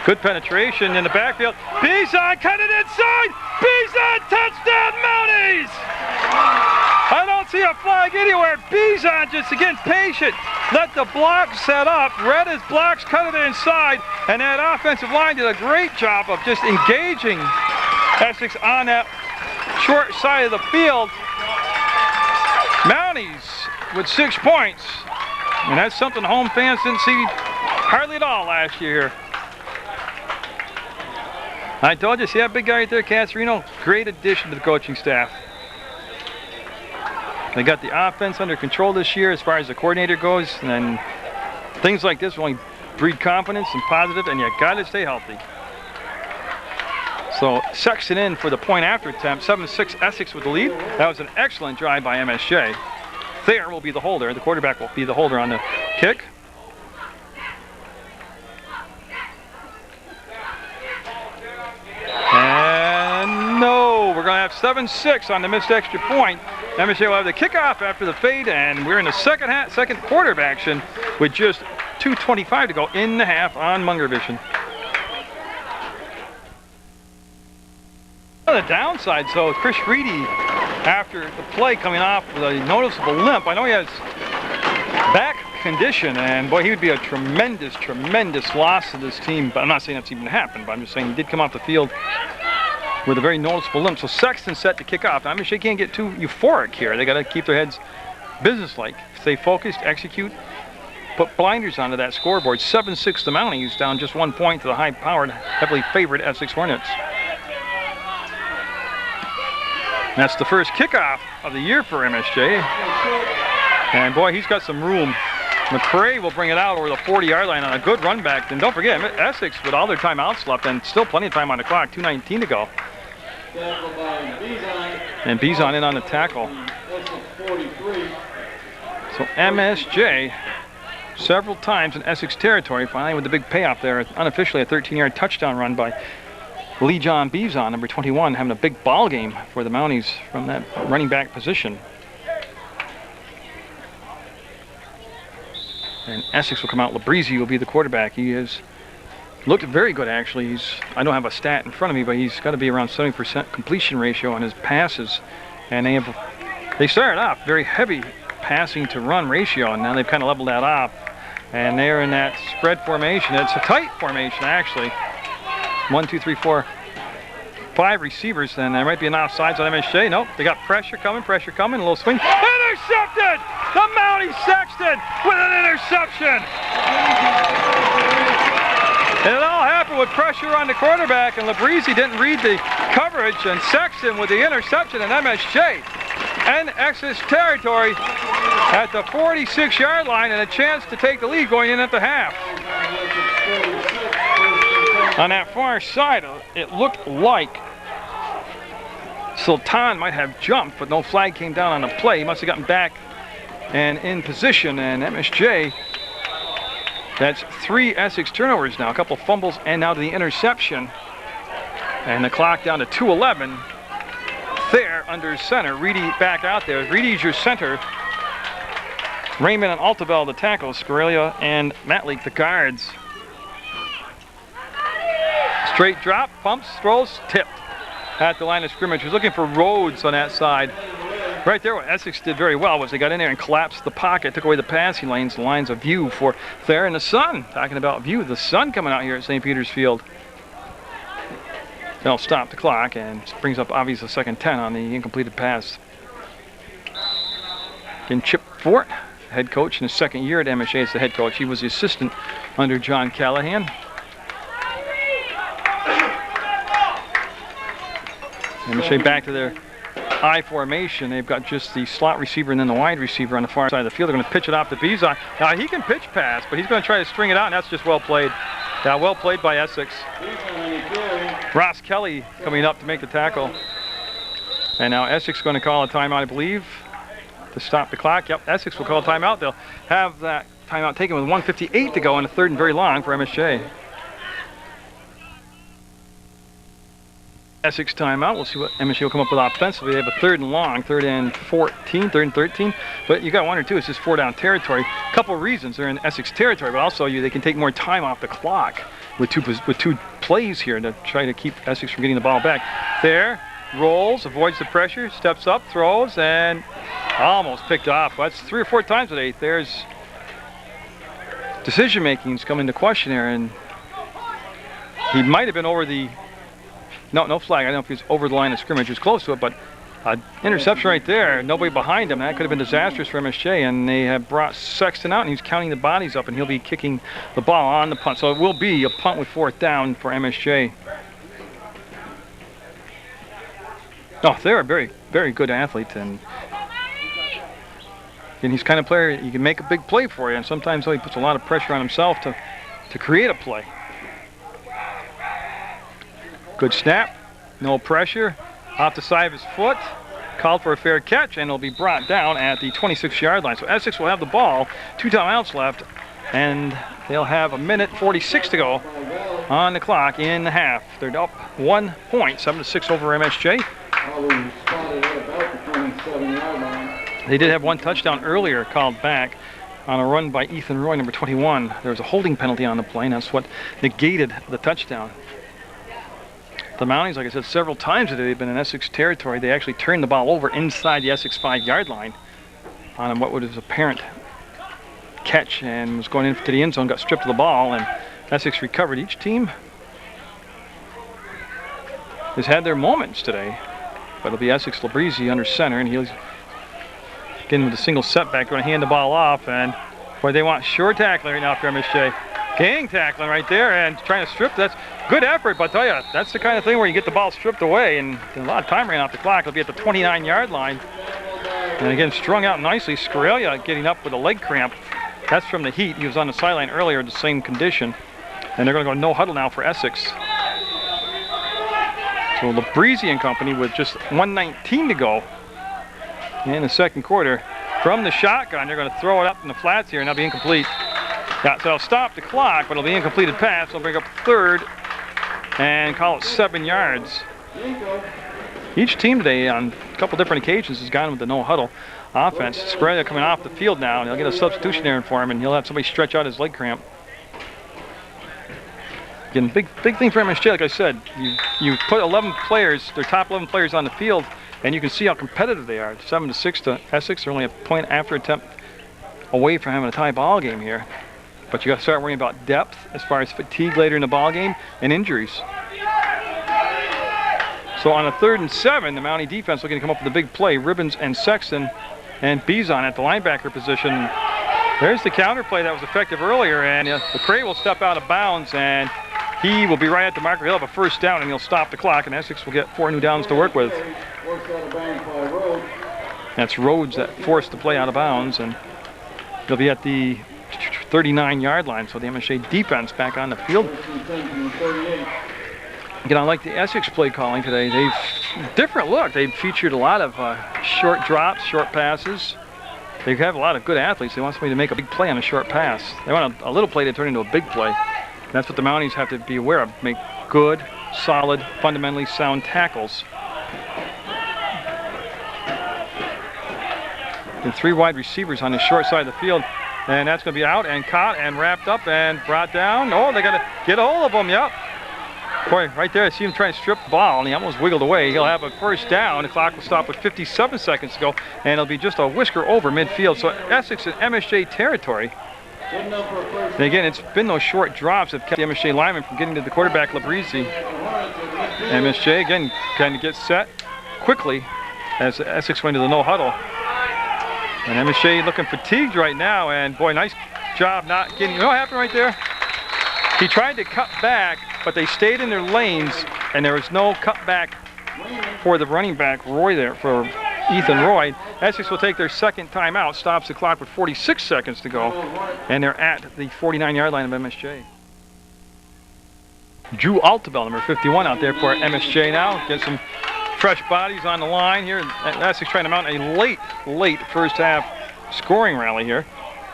Good penetration in the backfield. Bizon cut it inside. Bizon touchdown Mounties! I don't see a flag anywhere. Bizon just again patient. Let the block set up. Read his blocks, cut it inside, and that offensive line did a great job of just engaging Essex on that short side of the field. Mounties with 6 points, and that's something home fans didn't see hardly at all last year here. I told you, see that big guy right there, Casarino? Great addition to the coaching staff. They got the offense under control this year as far as the coordinator goes, and then things like this will only breed confidence and positive, and you got to stay healthy. So Sexton in for the point after attempt, 7-6 Essex with the lead. That was an excellent drive by MSJ. Thayer will be the holder. The quarterback will be the holder on the kick. And no, we're going to have 7-6 on the missed extra point. MSJ will have the kickoff after the fade, and we're in the second quarter of action with just 2:25 to go in the half on Munger Vision. On the downside, so Chris Reedy, after the play coming off with a noticeable limp, I know he has back condition, and boy, he would be a tremendous, tremendous loss to this team. But I'm not saying that's even happened, but I'm just saying he did come off the field with a very noticeable limp. So Sexton set to kick off. I mean, they can't get too euphoric here. They got to keep their heads businesslike, stay focused, execute, put blinders onto that scoreboard. 7-6 the Mounties, down just 1 point to the high-powered, heavily favored Essex Hornets. That's the first kickoff of the year for MSJ. And boy, he's got some room. McCray will bring it out over the 40-yard line on a good run back. And don't forget, Essex with all their timeouts left and still plenty of time on the clock, 2:19 to go. And Bizon in on the tackle. So MSJ several times in Essex territory, finally with the big payoff there, unofficially a 13-yard touchdown run by Lee John Bizon, number 21, having a big ball game for the Mounties from that running back position. And Essex will come out. Labrizzi will be the quarterback. He has looked very good, actually. I don't have a stat in front of me, but he's got to be around 70% completion ratio on his passes. And they started off very heavy passing to run ratio, and now they've kind of leveled that off. And they're in that spread formation. It's a tight formation, actually. 1, 2, 3, 4, 5 receivers, and there might be an offsides on MSJ. Nope, they got pressure coming, a little swing. Intercepted! The Mountie Sexton with an interception! And it all happened with pressure on the quarterback, and Labrizzi didn't read the coverage, and Sexton with the interception, and MSJ in Essex territory at the 46-yard line, and a chance to take the lead going in at the half. On that far side, it looked like Sultan might have jumped, but no flag came down on the play. He must have gotten back and in position, and MSJ, that's 3 Essex turnovers now, a couple fumbles, and now to the interception. And the clock down to 2:11. There under center, Reedy back out there. Reedy's your center. Raymond and Altavell the tackles, Scarelia and Matleek the guards. Straight drop, pumps, throws, tipped at the line of scrimmage. He's looking for Rhodes on that side. Right there, what Essex did very well was they got in there and collapsed the pocket, took away the passing lanes, lines of view for Thayer and the sun. Talking about view, the sun coming out here at St. Peter's Field. They'll stop the clock and brings up obviously a second 10 on the incompleted pass. Again, Chip Fort, head coach in his second year at MSJ as the head coach. He was the assistant under John Callahan. MSJ back to their I formation. They've got just the slot receiver and then the wide receiver on the far side of the field. They're going to pitch it off to Bizon. Now he can pitch pass, but he's going to try to string it out, and that's just well played. Yeah, well played by Essex. Ross Kelly coming up to make the tackle. And now Essex going to call a timeout, I believe, to stop the clock. Yep, Essex will call a timeout. They'll have that timeout taken with 1:58 to go in the third and very long for MSJ. Essex timeout. We'll see what MSJ will come up with offensively. They have a third and long, third and 14, third and 13. But you got one or two. It's just 4-down territory. A couple of reasons they're in Essex territory, but also they can take more time off the clock with two plays here to try to keep Essex from getting the ball back. There, rolls, avoids the pressure, steps up, throws, and almost picked off. That's 3 or 4 times today. There's decision making's come into question here, and he might have been over the. No flag. I don't know if he's over the line of scrimmage. He was close to it, but interception right there. Nobody behind him. That could have been disastrous for MSJ, and they have brought Sexton out, and he's counting the bodies up, and he'll be kicking the ball on the punt. So it will be a punt with 4th down for MSJ. Oh, they're a very, very good athlete, and he's kind of player he can make a big play for you, and sometimes he puts a lot of pressure on himself to create a play. Good snap, no pressure, off the side of his foot, called for a fair catch, and it'll be brought down at the 26-yard line. So Essex will have the ball, 2 timeouts left, and they'll have 1:46 to go on the clock in the half. They're up 1 point, 7-6 over MSJ. They did have 1 touchdown earlier called back on a run by Ethan Roy, number 21. There was a holding penalty on the play, and that's what negated the touchdown. The Mounties, like I said several times today, they've been in Essex territory. They actually turned the ball over inside the Essex 5-yard line on what was apparent catch and was going into the end zone, got stripped of the ball, and Essex recovered. Each team has had their moments today, but it'll be Essex Labrizzi under center, and he's getting with a single setback, going to hand the ball off, and boy, they want sure tackling right now for MSJ. Gang tackling right there and trying to strip. That's good effort, but I tell you, that's the kind of thing where you get the ball stripped away, and a lot of time ran off the clock. It'll be at the 29-yard line. And again, strung out nicely. Scarelia getting up with a leg cramp. That's from the heat. He was on the sideline earlier in the same condition. And they're going to go no huddle now for Essex. So Labrizzi and company with just 1:19 to go in the second quarter. From the shotgun, they're going to throw it up in the flats here, and that'll be incomplete. Yeah, so it'll stop the clock, but it'll be incompleted pass. They'll bring up 3rd and call it 7 yards. Each team today on a couple different occasions has gone with the no huddle offense. Scarelia coming off the field now, and they'll get a substitution there for him, and he'll have somebody stretch out his leg cramp. Again, big thing for MSJ, like I said, you put 11 players, their top 11 players on the field, and you can see how competitive they are. 7-6 to Essex. They're only a point after attempt away from having a tie ball game here. But you got to start worrying about depth as far as fatigue later in the ball game and injuries. So on a 3rd and 7, the Mountie defense looking to come up with a big play. Ribbons and Sexton and Bizon at the linebacker position. There's the counter play that was effective earlier, and McCray will step out of bounds, and he will be right at the marker. He'll have a 1st down, and he'll stop the clock, and Essex will get 4 new downs to work with. That's Rhodes that forced the play out of bounds, and he'll be at the 39-yard line, so the MSJ defense back on the field. Again, I like the Essex play calling today. They've different look. They've featured a lot of short drops, short passes. They have a lot of good athletes. They want somebody to make a big play on a short pass. They want a little play to turn into a big play. And that's what the Mounties have to be aware of. Make good, solid, fundamentally sound tackles. And 3 wide receivers on the short side of the field. And that's going to be out and caught and wrapped up and brought down. Oh, they got to get a hold of him. Yep. Boy, right there, I see him trying to strip the ball, and he almost wiggled away. He'll have a first down. The clock will stop with 57 seconds to go, and it'll be just a whisker over midfield. So Essex in MSJ territory. And again, it's been those short drops that kept the MSJ lineman from getting to the quarterback, Labrizi. MSJ, again, kind of gets set quickly as Essex went to the no huddle. And MSJ looking fatigued right now, and boy, nice job not getting, you know what happened right there? He tried to cut back, but they stayed in their lanes, and there was no cut back for the running back, Roy, there, for Ethan Roy. Essex will take their second timeout, stops the clock with 46 seconds to go, and they're at the 49-yard line of MSJ. Drew Altabel, number 51, out there for MSJ now. Get some fresh bodies on the line here. Essex trying to mount a late first half scoring rally here.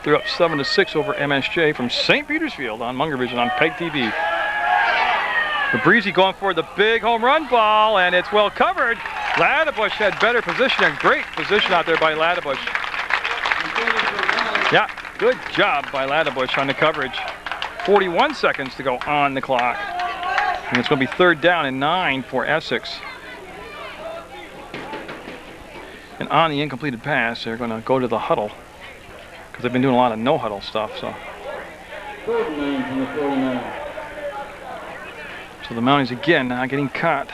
They're up 7-6 over MSJ from St. Petersfield on Munger Vision on PEGTV. Breezy going for the big home run ball, and it's well covered. Ladebush had better position, and great position out there by Ladebush. Yeah, good job by Ladebush on the coverage. 41 seconds to go on the clock. And it's going to be 3rd down and 9 for Essex. And on the incompleted pass, they're going to go to the huddle, because they've been doing a lot of no-huddle stuff. So the Mounties again not getting caught.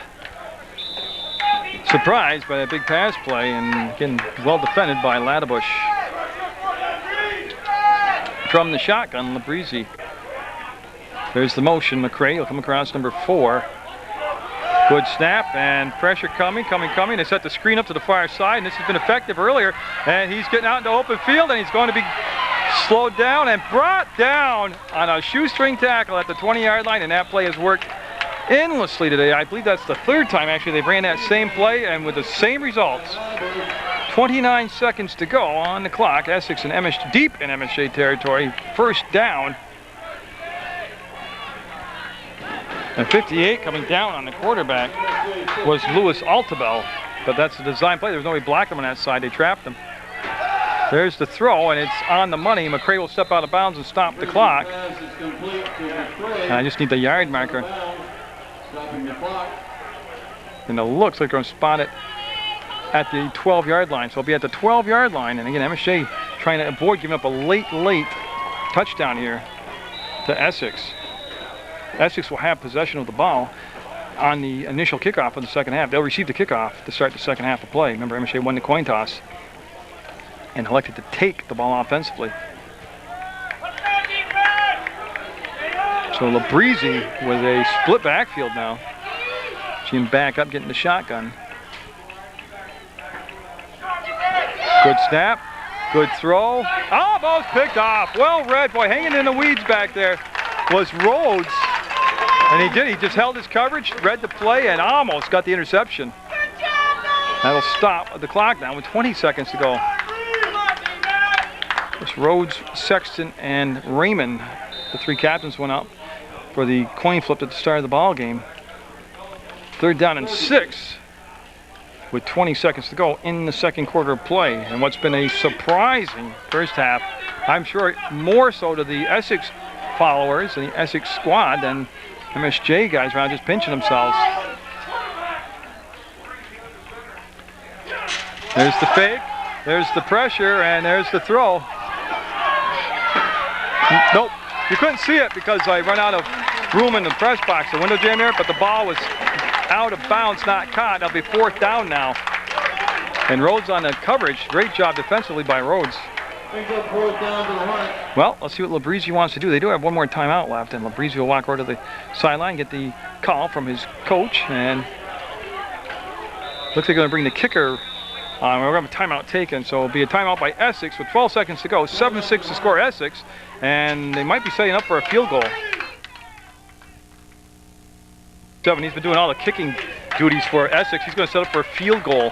Surprised by that big pass play, and again well defended by Ladebush. From the shotgun, Labrizi. There's the motion. McCray will come across number 4. Good snap and pressure coming. They set the screen up to the far side, and this has been effective earlier. And he's getting out into open field, and he's going to be slowed down and brought down on a shoestring tackle at the 20-yard line, and that play has worked endlessly today. I believe that's the 3rd time actually they've ran that same play and with the same results. 29 seconds to go on the clock. Essex and MSJ, deep in MSJ territory. 1st down. And 58 coming down on the quarterback was Louis Altabel, but that's a design play. There's nobody blocking him on that side. They trapped him. There's the throw, and it's on the money. McCray will step out of bounds and stop the clock. And I just need the yard marker. And it looks like they're going to spot it at the 12-yard line. So it'll be at the 12-yard line. And again, MSJ trying to avoid giving up a late touchdown here to Essex. Essex will have possession of the ball on the initial kickoff of the second half. They'll receive the kickoff to start the second half of play. Remember, MSJ won the coin toss and elected to take the ball offensively. So Labrizi with a split backfield now. See him back up, getting the shotgun. Good snap, good throw. Almost picked off. Well read, boy, hanging in the weeds back there was Rhodes. And he did, he just held his coverage, read the play, and almost got the interception. That'll stop the clock now with 20 seconds to go. It's Rhodes, Sexton, and Raymond. The 3 captains went up for the coin flip at the start of the ball game. 3rd down and 6 with 20 seconds to go in the second quarter of play. And what's been a surprising first half, I'm sure more so to the Essex followers and the Essex squad than MSJ guys around just pinching themselves. There's the fake, there's the pressure, and there's the throw. Nope, you couldn't see it because I run out of room in the press box, the window jam there, but the ball was out of bounds, not caught. That'll be 4th down now. And Rhodes on the coverage. Great job defensively by Rhodes. Well, let's see what Labrizi wants to do. They do have one more timeout left, and Labrizi will walk over to the sideline, get the call from his coach, and looks like they're going to bring the kicker on. We're going to have a timeout taken, so it'll be a timeout by Essex with 12 seconds to go. 7-6 to score Essex, and they might be setting up for a field goal. He's been doing all the kicking duties for Essex. He's going to set up for a field goal.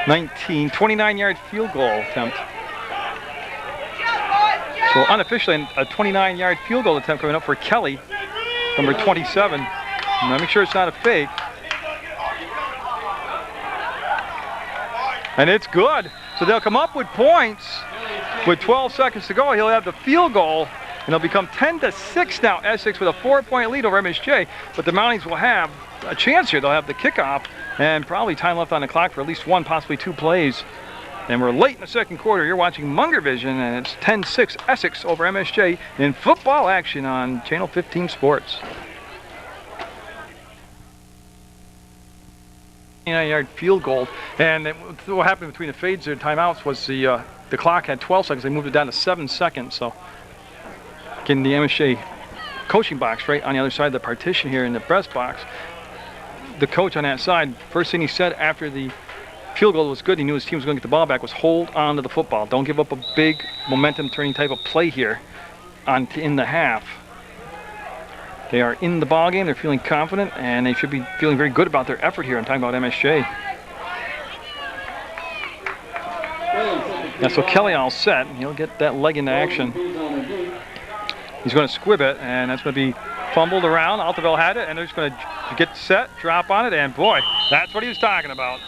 29-yard field goal attempt. So unofficially, a 29-yard field goal attempt coming up for Kelly, number 27. And make sure it's not a fake. And it's good. So they'll come up with points with 12 seconds to go. He'll have the field goal, and it'll become 10-6 now. Essex with a 4-point lead over MSJ. But the Mounties will have a chance here. They'll have the kickoff and probably time left on the clock for at least one, possibly two plays. And we're late in the second quarter. You're watching Munger Vision, and it's 10-6 Essex over MSJ in football action on Channel 15 Sports. 29-yard field goal, and what happened between the fades and timeouts was the clock had 12 seconds. They moved it down to 7 seconds. So getting the MSJ coaching box right on the other side of the partition here in the press box. The coach on that side, first thing he said after the field goal was good, he knew his team was going to get the ball back, was hold on to the football. Don't give up a big momentum turning type of play here in the half. They are in the ball game. They're feeling confident, and they should be feeling very good about their effort here. I'm talking about MSJ. Now, so Kelly all set. He'll get that leg into action. He's going to squib it, and that's going to be fumbled around. Altaville had it, and they're just going to get set, drop on it, and boy, that's what he was talking about.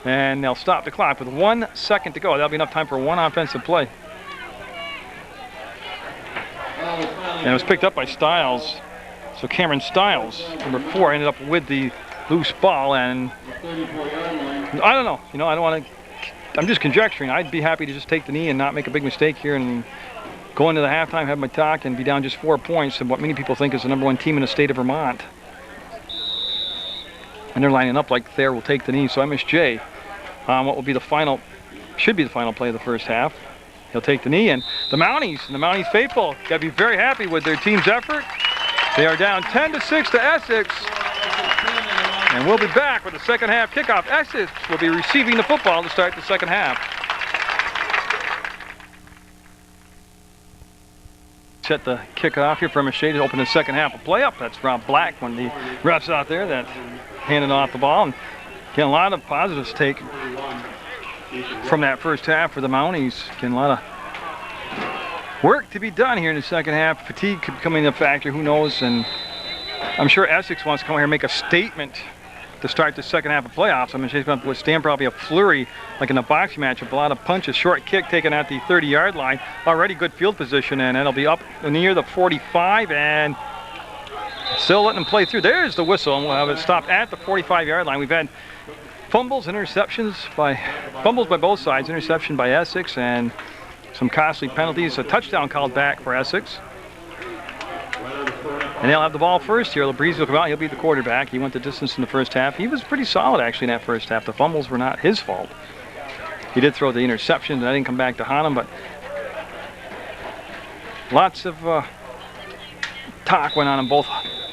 And they'll stop the clock with 1 second to go. That'll be enough time for one offensive play. And it was picked up by Stiles. So Cameron Stiles, number 4, ended up with the loose ball, and I don't know. You know, I don't want to. I'm just conjecturing. I'd be happy to just take the knee and not make a big mistake here and go into the halftime, have my talk, and be down just 4 points and what many people think is the #1 team in the state of Vermont. And they're lining up like Thayer will take the knee. So MSJ, what will be the final, should be the final play of the first half. He'll take the knee, and the Mounties faithful, got to be very happy with their team's effort. They are down 10-6 to Essex. And we'll be back with the second half kickoff. Essex will be receiving the football to start the second half. Set the kickoff here for MSJ to open the second half of play up. That's Rob Black, one of the refs out there that handed off the ball. And getting a lot of positives taken from that first half for the Mounties. Getting a lot of work to be done here in the second half. Fatigue could come in a factor, who knows, and I'm sure Essex wants to come here and make a statement to start the second half of playoffs. I mean, she's going to withstand probably a flurry, like in a boxing match, with a lot of punches. Short kick taken at the 30-yard line. Already good field position, and it'll be up near the 45, and still letting them play through. There's the whistle, and we'll have it stopped at the 45-yard line. We've had fumbles by both sides, interception by Essex, and some costly penalties. A touchdown called back for Essex. And they'll have the ball first here. Labreeze will come out. He'll be the quarterback. He went the distance in the first half. He was pretty solid, actually, in that first half. The fumbles were not his fault. He did throw the interception. That didn't come back to haunt him, but lots of talk went on in both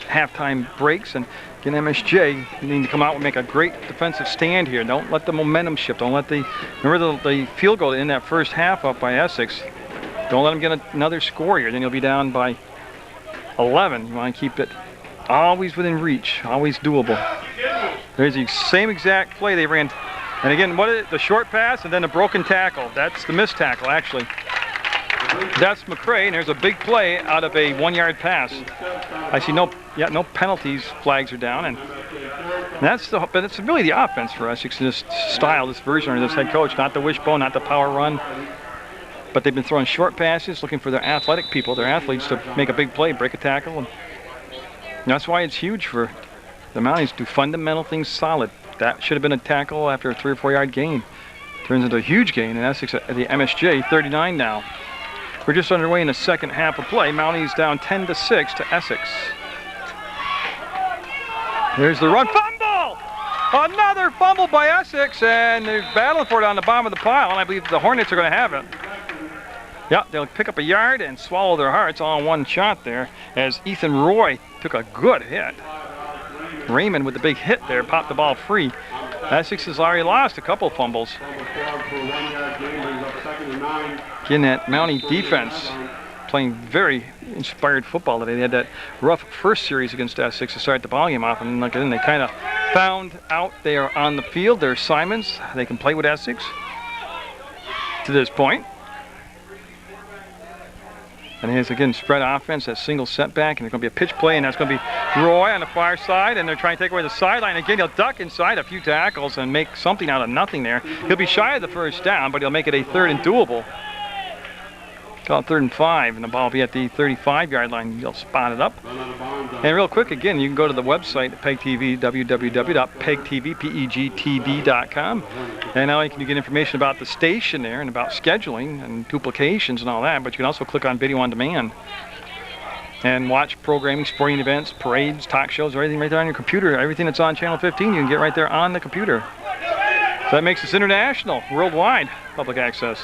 halftime breaks. And again, MSJ need to come out and make a great defensive stand here. Don't let the momentum shift. Don't let remember the field goal in that first half up by Essex. Don't let them get another score here. Then you'll be down by 11. You want to keep it always within reach, always doable. There's the same exact play they ran. And again, the short pass and then a broken tackle. That's the missed tackle, actually. That's McCray, and there's a big play out of a 1-yard pass. I see no penalties. Flags are down, and that's really the offense for Essex in this style, this version of this head coach. Not the wishbone, not the power run, but they've been throwing short passes, looking for their athletic people, their athletes, to make a big play, break a tackle, and that's why it's huge for the Mounties to do fundamental things solid. That should have been a tackle after a 3 or 4 yard gain. Turns into a huge gain, and Essex at the MSJ 39 now. We're just underway in the second half of play. Mounties down 10-6 to Essex. There's the run. Fumble! Another fumble by Essex, and they're battling for it on the bottom of the pile, and I believe the Hornets are going to have it. Yeah, they'll pick up a yard and swallow their hearts all in one shot there, as Ethan Roy took a good hit. Raymond with the big hit there popped the ball free. Essex has already lost a couple fumbles. Again, that Mountie defense playing very inspired football today. They had that rough first series against Essex to start the ball game off, and look, then they kind of found out they are on the field. They're Simons. They can play with Essex to this point. And here's again spread offense, that single setback, and there's going to be a pitch play, and that's going to be Roy on the far side, and they're trying to take away the sideline. Again, he'll duck inside a few tackles and make something out of nothing there. He'll be shy of the first down, but he'll make it a 3rd and doable. Call it 3rd and 5, and the ball will be at the 35-yard line. He'll spot it up. And real quick, again, you can go to the website at PEGTV, www.pegtv.com. And not only can you get information about the station there and about scheduling and duplications and all that, but you can also click on Video on Demand and watch programming, sporting events, parades, talk shows, everything right there on your computer. Everything that's on Channel 15, you can get right there on the computer. So that makes us international, worldwide public access.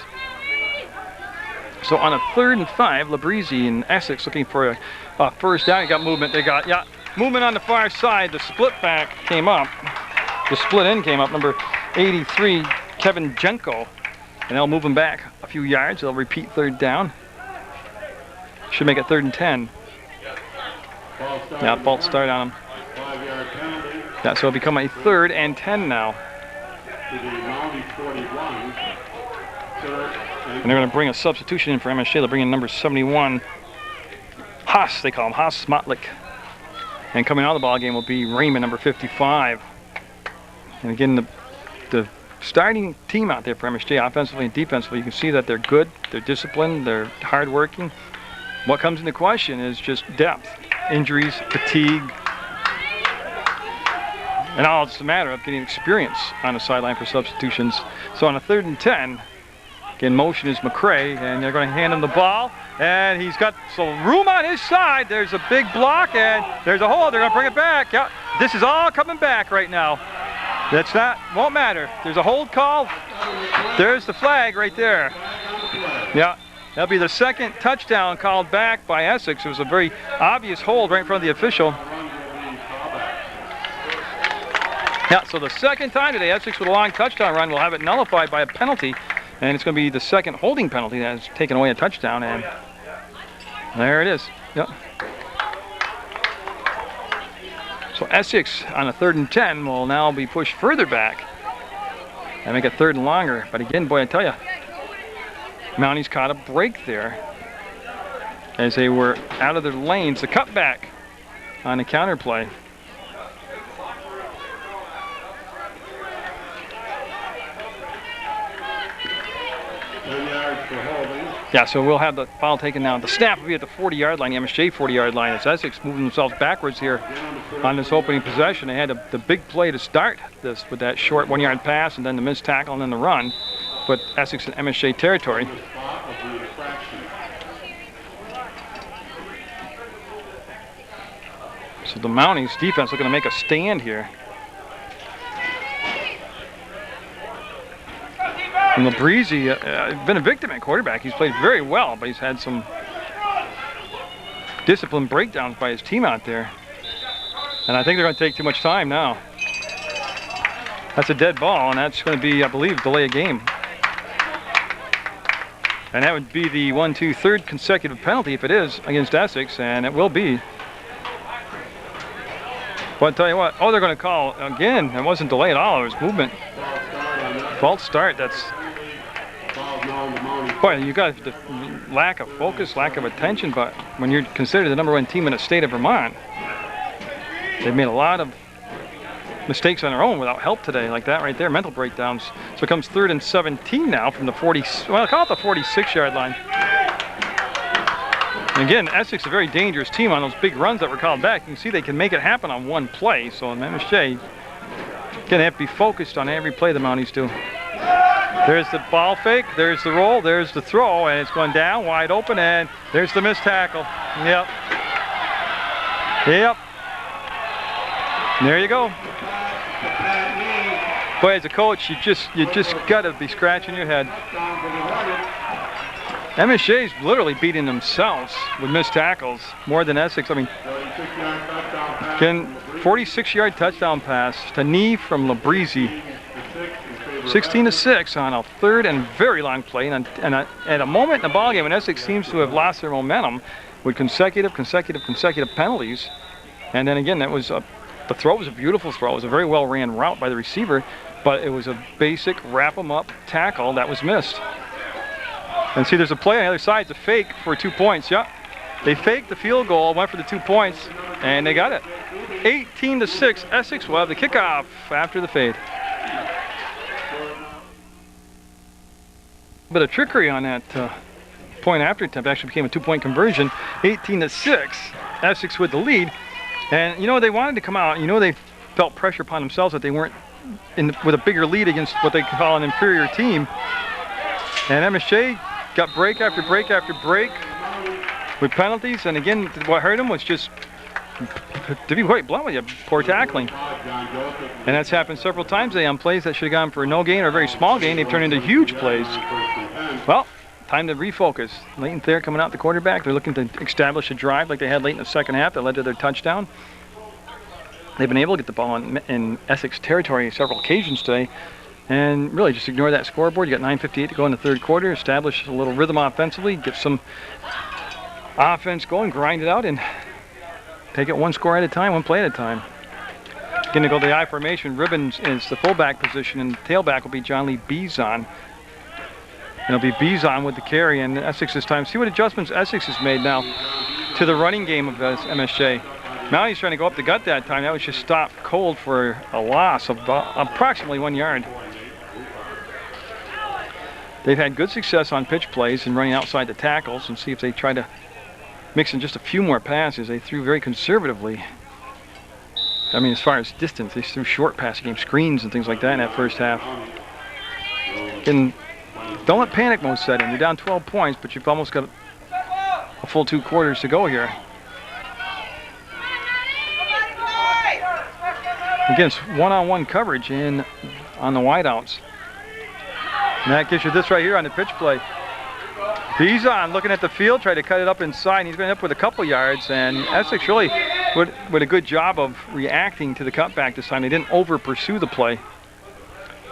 So on a 3rd and 5, Labrezie and Essex looking for a first down. You got movement. They got, movement on the far side. The split back came up. The split end came up. Number 83, Kevin Jenko. And they'll move him back a few yards. They'll repeat 3rd down. Should make it 3rd and 10. Yeah, false start on him. Yeah, so it'll become a 3rd and 10 now. And they're going to bring a substitution in for MSJ. They'll bring in number 71, Haas, they call him, Haas Smotlik. And coming out of the ball game will be Raymond, number 55. And again, the starting team out there for MSJ, offensively and defensively, you can see that they're good, they're disciplined, they're hardworking. What comes into question is just depth, injuries, fatigue, and all it's a matter of getting experience on the sideline for substitutions. So on a 3rd and 10, in motion is McCray, and they're going to hand him the ball, and he's got some room on his side. There's a big block, and there's a hole. They're going to bring it back. Yeah, this is all coming back right now. That's won't matter. There's a hold call. There's the flag right there. Yeah, that'll be the 2nd touchdown called back by Essex. It was a very obvious hold right in front of the official. Yeah, so the 2nd time today, Essex with a long touchdown run will have it nullified by a penalty. And it's going to be the 2nd holding penalty that has taken away a touchdown, and there it is. Yep. So Essex on a 3rd and 10 will now be pushed further back and make it 3rd and longer. But again, boy, I tell you, Mounties caught a break there as they were out of their lanes. The cutback on the counter play. Yeah, so we'll have the foul taken now. The snap will be at the 40-yard line, the MSJ 40-yard line. As Essex moving themselves backwards here on this opening possession. They had the big play to start this with that short 1-yard pass and then the missed tackle and then the run. But Essex in MSJ territory. So the Mounties defense are going to make a stand here. And Labrezie been a victim at quarterback. He's played very well, but he's had some disciplined breakdowns by his team out there. And I think they're going to take too much time now. That's a dead ball, and that's going to be, I believe, delay a game. And that would be the 1-2-3rd consecutive penalty if it is against Essex, and it will be. But I'll tell you what, they're going to call again. It wasn't delay at all, it was movement. False start, that's... Boy, you got the lack of focus, lack of attention, but when you're considered the #1 team in the state of Vermont, they've made a lot of mistakes on their own without help today, like that right there, mental breakdowns. So it comes 3rd and 17 now from the 40, well, call it the 46-yard line. And again, Essex is a very dangerous team on those big runs that were called back. You can see they can make it happen on one play, so in MSJ, gonna have to be focused on every play the Mounties do. There's the ball fake, there's the roll, there's the throw, and it's going down wide open, and there's the missed tackle. Yep. Yep. There you go. Boy, as a coach, you just gotta be scratching your head. MSJ's literally beating themselves with missed tackles more than Essex. I mean, again, 46-yard touchdown pass to knee from Labrezie. 16-6 on a 3rd and very long play, and at a moment in the ballgame when Essex seems to have lost their momentum with consecutive penalties. And then again, that was the throw was a beautiful throw. It was a very well ran route by the receiver, but it was a basic wrap 'em up tackle that was missed. And see, there's a play on the other side. It's a fake for 2 points. Yep. They faked the field goal, went for the 2 points, and they got it. 18-6. Essex will have the kickoff after the fade. A bit of trickery on that point after attempt. Actually became a 2-point conversion. 18-6. Essex with the lead. And you know, they wanted to come out. You know, they felt pressure upon themselves that they weren't with a bigger lead against what they call an inferior team. And MSJ got break after break after break with penalties. And again, what hurt them was just, to be quite blunt with you, poor tackling. And that's happened several times today on plays that should have gone for no gain or a very small gain. They've turned into huge plays. Well, time to refocus. Leighton Thayer coming out the quarterback. They're looking to establish a drive like they had late in the second half that led to their touchdown. They've been able to get the ball in Essex territory several occasions today. And really just ignore that scoreboard. You got 9:58 to go in the third quarter. Establish a little rhythm offensively. Get some offense going. Grind it out and take it one score at a time, one play at a time. Going to go to the I formation. Ribbons is the fullback position, and the tailback will be John Lee Bezon. And it'll be Bezon with the carry, and Essex this time. See what adjustments Essex has made now to the running game of MSJ. Now he's trying to go up the gut that time. That was just stopped cold for a loss of approximately 1 yard. They've had good success on pitch plays and running outside the tackles, and see if they try to mix in just a few more passes. They threw very conservatively. I mean, as far as distance, they threw short passing game screens and things like that in that first half. And don't let panic mode set in. You're down 12 points, but you've almost got a full 2 quarters to go here. Again, it's one-on-one coverage on the wideouts. And that gives you this right here on the pitch play. Bezon looking at the field, tried to cut it up inside, and he's going to end up with a couple yards. And Essex really with a good job of reacting to the cutback this time. They didn't over-pursue the play.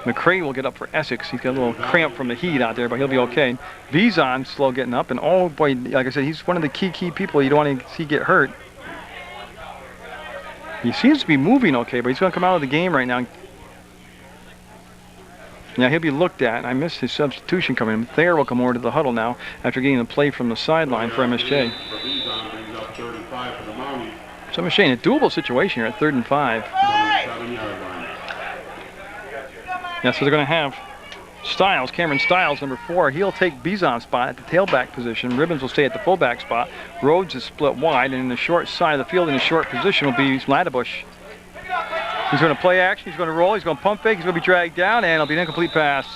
McCray will get up for Essex. He's got a little cramp from the heat out there, but he'll be okay. Bezon slow getting up, and oh boy, like I said, he's one of the key people you don't want to see get hurt. He seems to be moving okay, but he's going to come out of the game right now. Now he'll be looked at. I missed his substitution coming in. Thayer will come over to the huddle now after getting the play from the sideline for MSJ. So MSJ in a doable situation here at 3rd and 5. Yeah, so they're going to have Stiles, Cameron Stiles, number 4. He'll take Bezon's spot at the tailback position. Ribbons will stay at the fullback spot. Rhodes is split wide, and in the short side of the field in the short position will be Ladebush. He's going to play action, he's going to roll, he's going to pump fake, he's going to be dragged down, and it'll be an incomplete pass.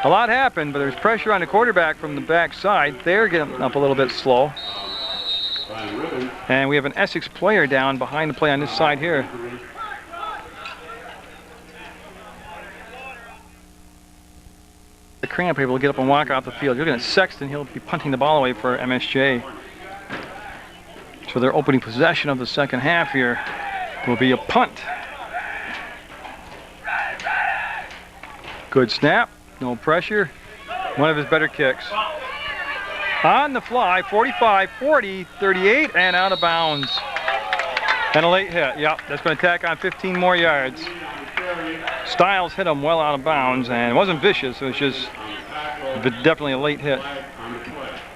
A lot happened, but there's pressure on the quarterback from the back side. They're getting up a little bit slow. And we have an Essex player down behind the play on this side here. The cramp able to get up and walk off the field. You're looking at Sexton, he'll be punting the ball away for MSJ. So their opening possession of the second half here will be a punt. Good snap, no pressure. One of his better kicks. On the fly, 45, 40, 38, and out of bounds. And a late hit. Yep, that's going to tack on 15 more yards. Stiles hit him well out of bounds, and it wasn't vicious. It was just definitely a late hit.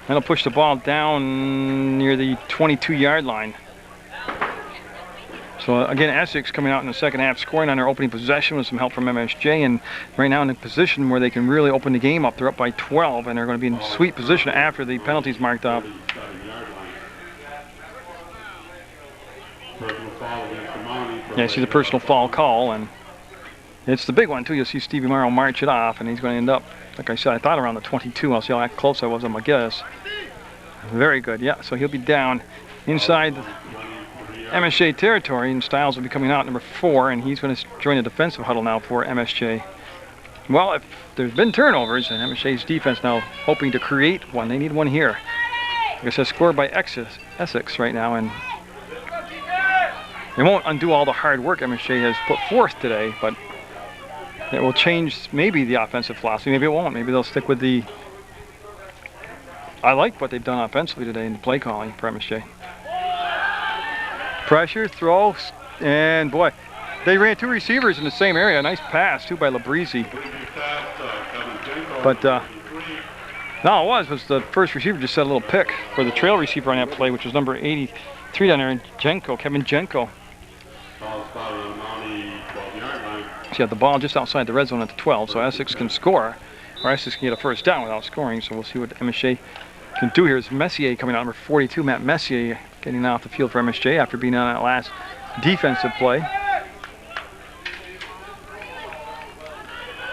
That'll push the ball down near the 22-yard line. So again, Essex coming out in the second half, scoring on their opening possession with some help from MSJ, and right now in a position where they can really open the game up. They're up by 12, and they're going to be in sweet position after the penalties marked up. Yeah, see the personal foul call, and it's the big one too. You'll see Stevie Morrow march it off, and he's going to end up, like I said, I thought around the 22. I'll see how close I was on my guess. Very good, yeah, so he'll be down inside MSJ territory, and Stiles will be coming out number 4, and he's going to join the defensive huddle now for MSJ. Well, if there's been turnovers, and MSJ's defense now hoping to create one, they need one here. Like I said, scored by Essex right now, and it won't undo all the hard work MSJ has put forth today, but it will change maybe the offensive philosophy. Maybe it won't. Maybe they'll stick with the... I like what they've done offensively today in the play calling for MSJ. Pressure, throw, and boy, they ran 2 receivers in the same area. Nice pass, too, by Labrisi. But No, it was the first receiver just set a little pick for the trail receiver on that play, which was number 83 down there, in Jenko, Kevin Jenko. So you have the ball just outside the red zone at the 12, so Essex can score, or Essex can get a first down without scoring. So we'll see what MSJ can do here. Is Messier coming out, number 42, Matt Messier, getting off the field for MSJ after being on that last defensive play.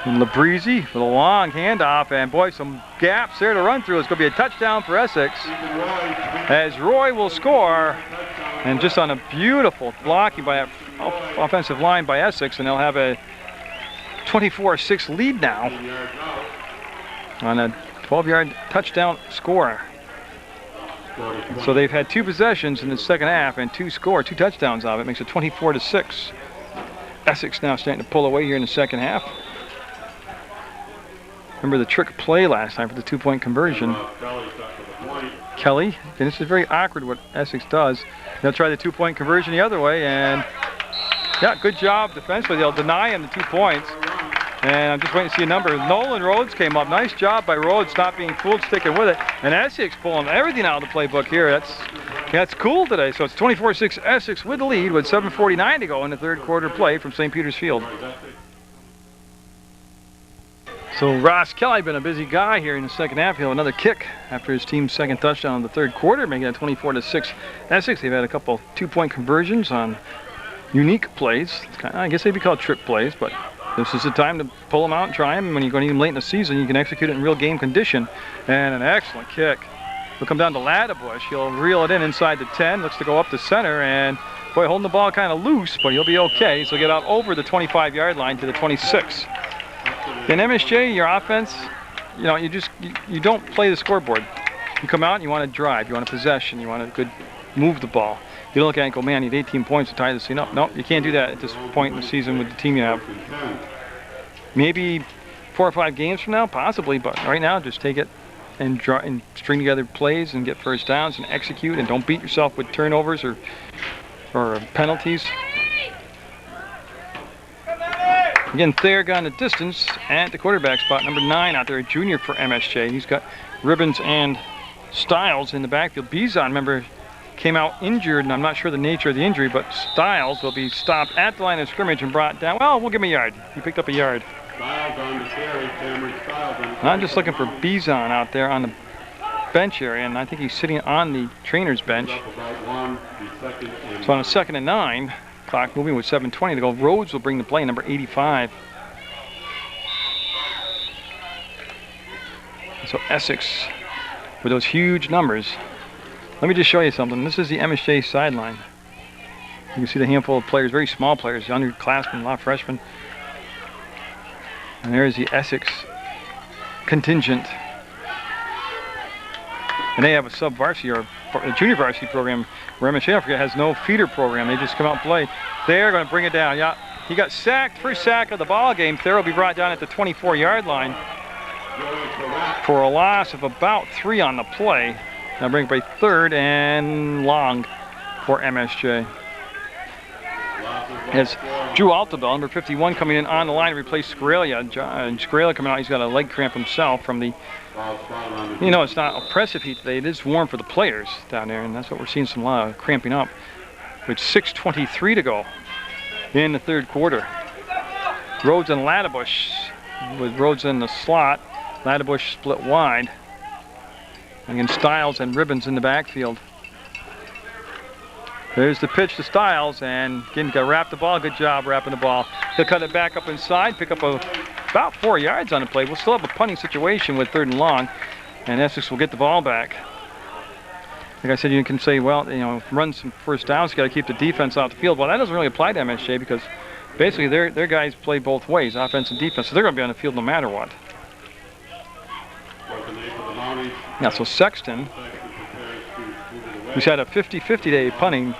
And Labrizzi with a long handoff, and boy, some gaps there to run through. It's going to be a touchdown for Essex, as Roy will score, and just on a beautiful blocking by that offensive line by Essex, and they'll have a 24-6 lead now on a 12-yard touchdown score. So they've had 2 possessions in the second half and 2 touchdowns out of it. Makes it 24-6. Essex now starting to pull away here in the second half. Remember the trick play last time for the 2-point conversion. Kelly, and this is very awkward what Essex does. They'll try the 2-point conversion the other way, and yeah, good job defensively. They'll deny him the 2 points. And I'm just waiting to see a number. Nolan Rhodes came up. Nice job by Rhodes, not being fooled, sticking with it. And Essex pulling everything out of the playbook here. That's cool today. So it's 24-6 Essex with the lead with 7:49 to go in the third quarter play from St. Peter's Field. So Ross Kelly been a busy guy here in the second half. He'll have another kick after his team's second touchdown in the third quarter, making it 24-6 Essex. They've had a couple 2-point conversions on unique plays. I guess they'd be called trick plays, but this is the time to pull them out and try them. When you're going to need them late in the season, you can execute it in real game condition. And an excellent kick. He'll come down to Ladebush. He'll reel it in inside the 10. Looks to go up the center, and boy, holding the ball kind of loose, but he'll be okay. So get out over the 25-yard line to the 26. In MSJ, your offense, you know, you don't play the scoreboard. You come out and you want to drive. You want a possession. You want to move the ball. You don't look at it and go, man, I need 18 points to tie this thing up. No, you can't do that at this point in the season with the team you have. Maybe 4 or 5 games from now, possibly, but right now, just take it and string together plays and get first downs and execute, and don't beat yourself with turnovers or penalties. Again, Thayer got in the distance at the quarterback spot, number 9 out there, a junior for MSJ. He's got Ribbons and Stiles in the backfield. Bizon, remember, came out injured, and I'm not sure the nature of the injury, but Stiles will be stopped at the line of scrimmage and brought down. Well, we'll give him a yard. He picked up a yard. I'm just looking for Bizon out there on the bench area, and I think he's sitting on the trainer's bench. So on a 2nd and 9, clock moving with 7:20 to go. Rhodes will bring the play, number 85. So Essex with those huge numbers. Let me just show you something. This is the MSJ sideline. You can see the handful of players, very small players, underclassmen, a lot of freshmen. And there's the Essex contingent. And they have a sub-varsity or a junior varsity program where MSJ, I forget, has no feeder program. They just come out and play. They're going to bring it down. Yeah, he got sacked, first sack of the ball game. Thayer will be brought down at the 24-yard line for a loss of about 3 on the play. Now bring it by 3rd and long for MSJ. It's Drew Altabell, number 51, coming in on the line to replace Scarelia. And Scarelia coming out, he's got a leg cramp himself from the, you know, it's not oppressive heat today. It is warm for the players down there, and that's what we're seeing, some lot of cramping up. With 6:23 to go in the third quarter. Rhodes and Ladebush, with Rhodes in the slot. Ladebush split wide. And again, Stiles and Ribbons in the backfield. There's the pitch to Stiles, and again, got to wrap the ball. Good job wrapping the ball. He'll cut it back up inside, pick up about 4 yards on the play. We'll still have a punting situation with 3rd and long, and Essex will get the ball back. Like I said, you can say, well, you know, run some first downs, got to keep the defense off the field. Well, that doesn't really apply to MSJ because basically their guys play both ways, offense and defense, so they're going to be on the field no matter what. Now, so Sexton, who's had a 50-50 day punting,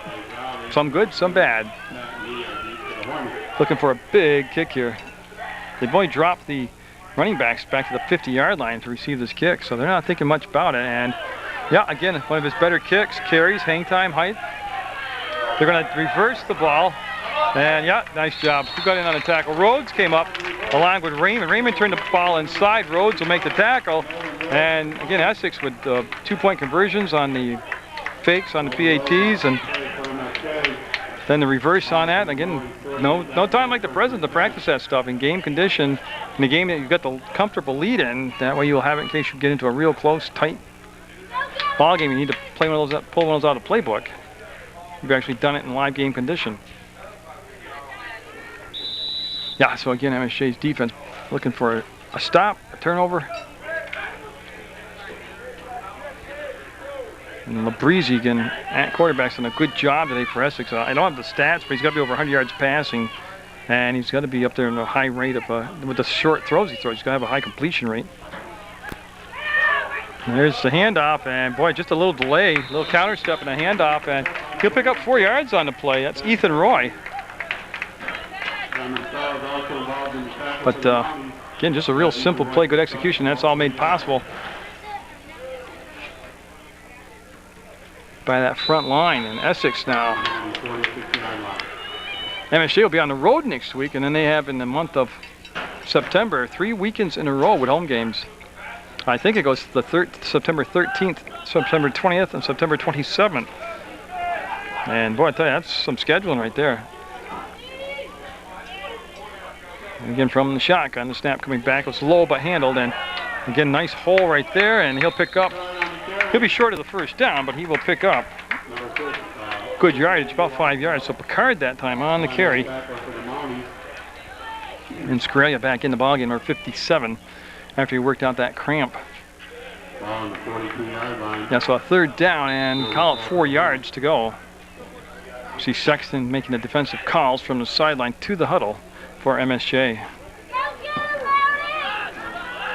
some good, some bad. Looking for a big kick here. They've only dropped the running backs back to the 50-yard line to receive this kick, so they're not thinking much about it. And yeah, again, one of his better kicks, carries, hang time, height. They're going to reverse the ball. And yeah, nice job. Who got in on the tackle? Rhodes came up along with Raymond. Raymond turned the ball inside. Rhodes will make the tackle. And again, Essex with 2-point conversions on the fakes on the PATs, and then the reverse on that. Again, no time like the present to practice that stuff in game condition. In a game that you've got the comfortable lead in, that way you'll have it in case you get into a real close, tight ball game. You need to play one of those, pull one of those out of the playbook. You've actually done it in live game condition. Yeah, so again, MSJ's defense looking for a stop, a turnover. And Labrizzi, again, at quarterback's done a good job today for Essex. I don't have the stats, but he's got to be over 100 yards passing. And he's got to be up there in a high rate of, with the short throws he throws, he's got to have a high completion rate. And there's the handoff, and boy, just a little delay, a little counter step and a handoff, and he'll pick up 4 yards on the play. That's Ethan Roy. But again, just a real simple play, good execution. That's all made possible by that front line. And Essex now, MSJ will be on the road next week, and then they have in the month of September 3 weekends in a row with home games. I think it goes to the September 13th, September 20th, and September 27th. And boy, I tell you, that's some scheduling right there. And again, from the shotgun, the snap coming back was low but handled, and again, nice hole right there, and he'll pick up. He'll be short of the first down, but he will pick up good yardage, about 5 yards. So Picard that time on the carry. And Scarelia back in the ballgame, number 57, after he worked out that cramp. Yeah, so a third down, and call it 4 yards to go. See Sexton making the defensive calls from the sideline to the huddle for MSJ.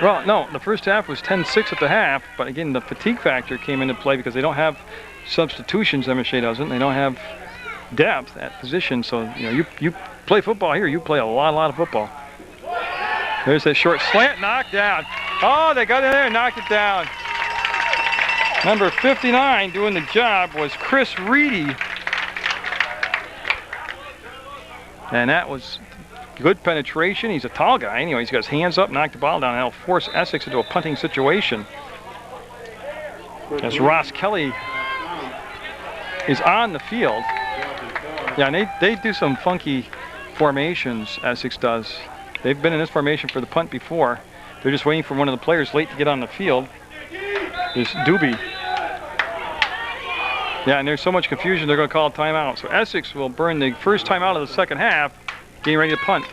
Well, no, the first half was 10-6 at the half, but again, the fatigue factor came into play because they don't have substitutions. MSJ doesn't. They don't have depth at position, so you know, you play football here, you play a lot of football. There's that short slant, knocked down. Oh, they got in there and knocked it down. Number 59 doing the job was Chris Reedy. And that was good penetration. He's a tall guy. Anyway, he's got his hands up, knocked the ball down, and that'll force Essex into a punting situation. As Ross Kelly is on the field. Yeah, and they do some funky formations, Essex does. They've been in this formation for the punt before. They're just waiting for one of the players late to get on the field. There's Doobie. Yeah, and there's so much confusion, they're going to call a timeout. So Essex will burn the first timeout of the second half, getting ready to punt.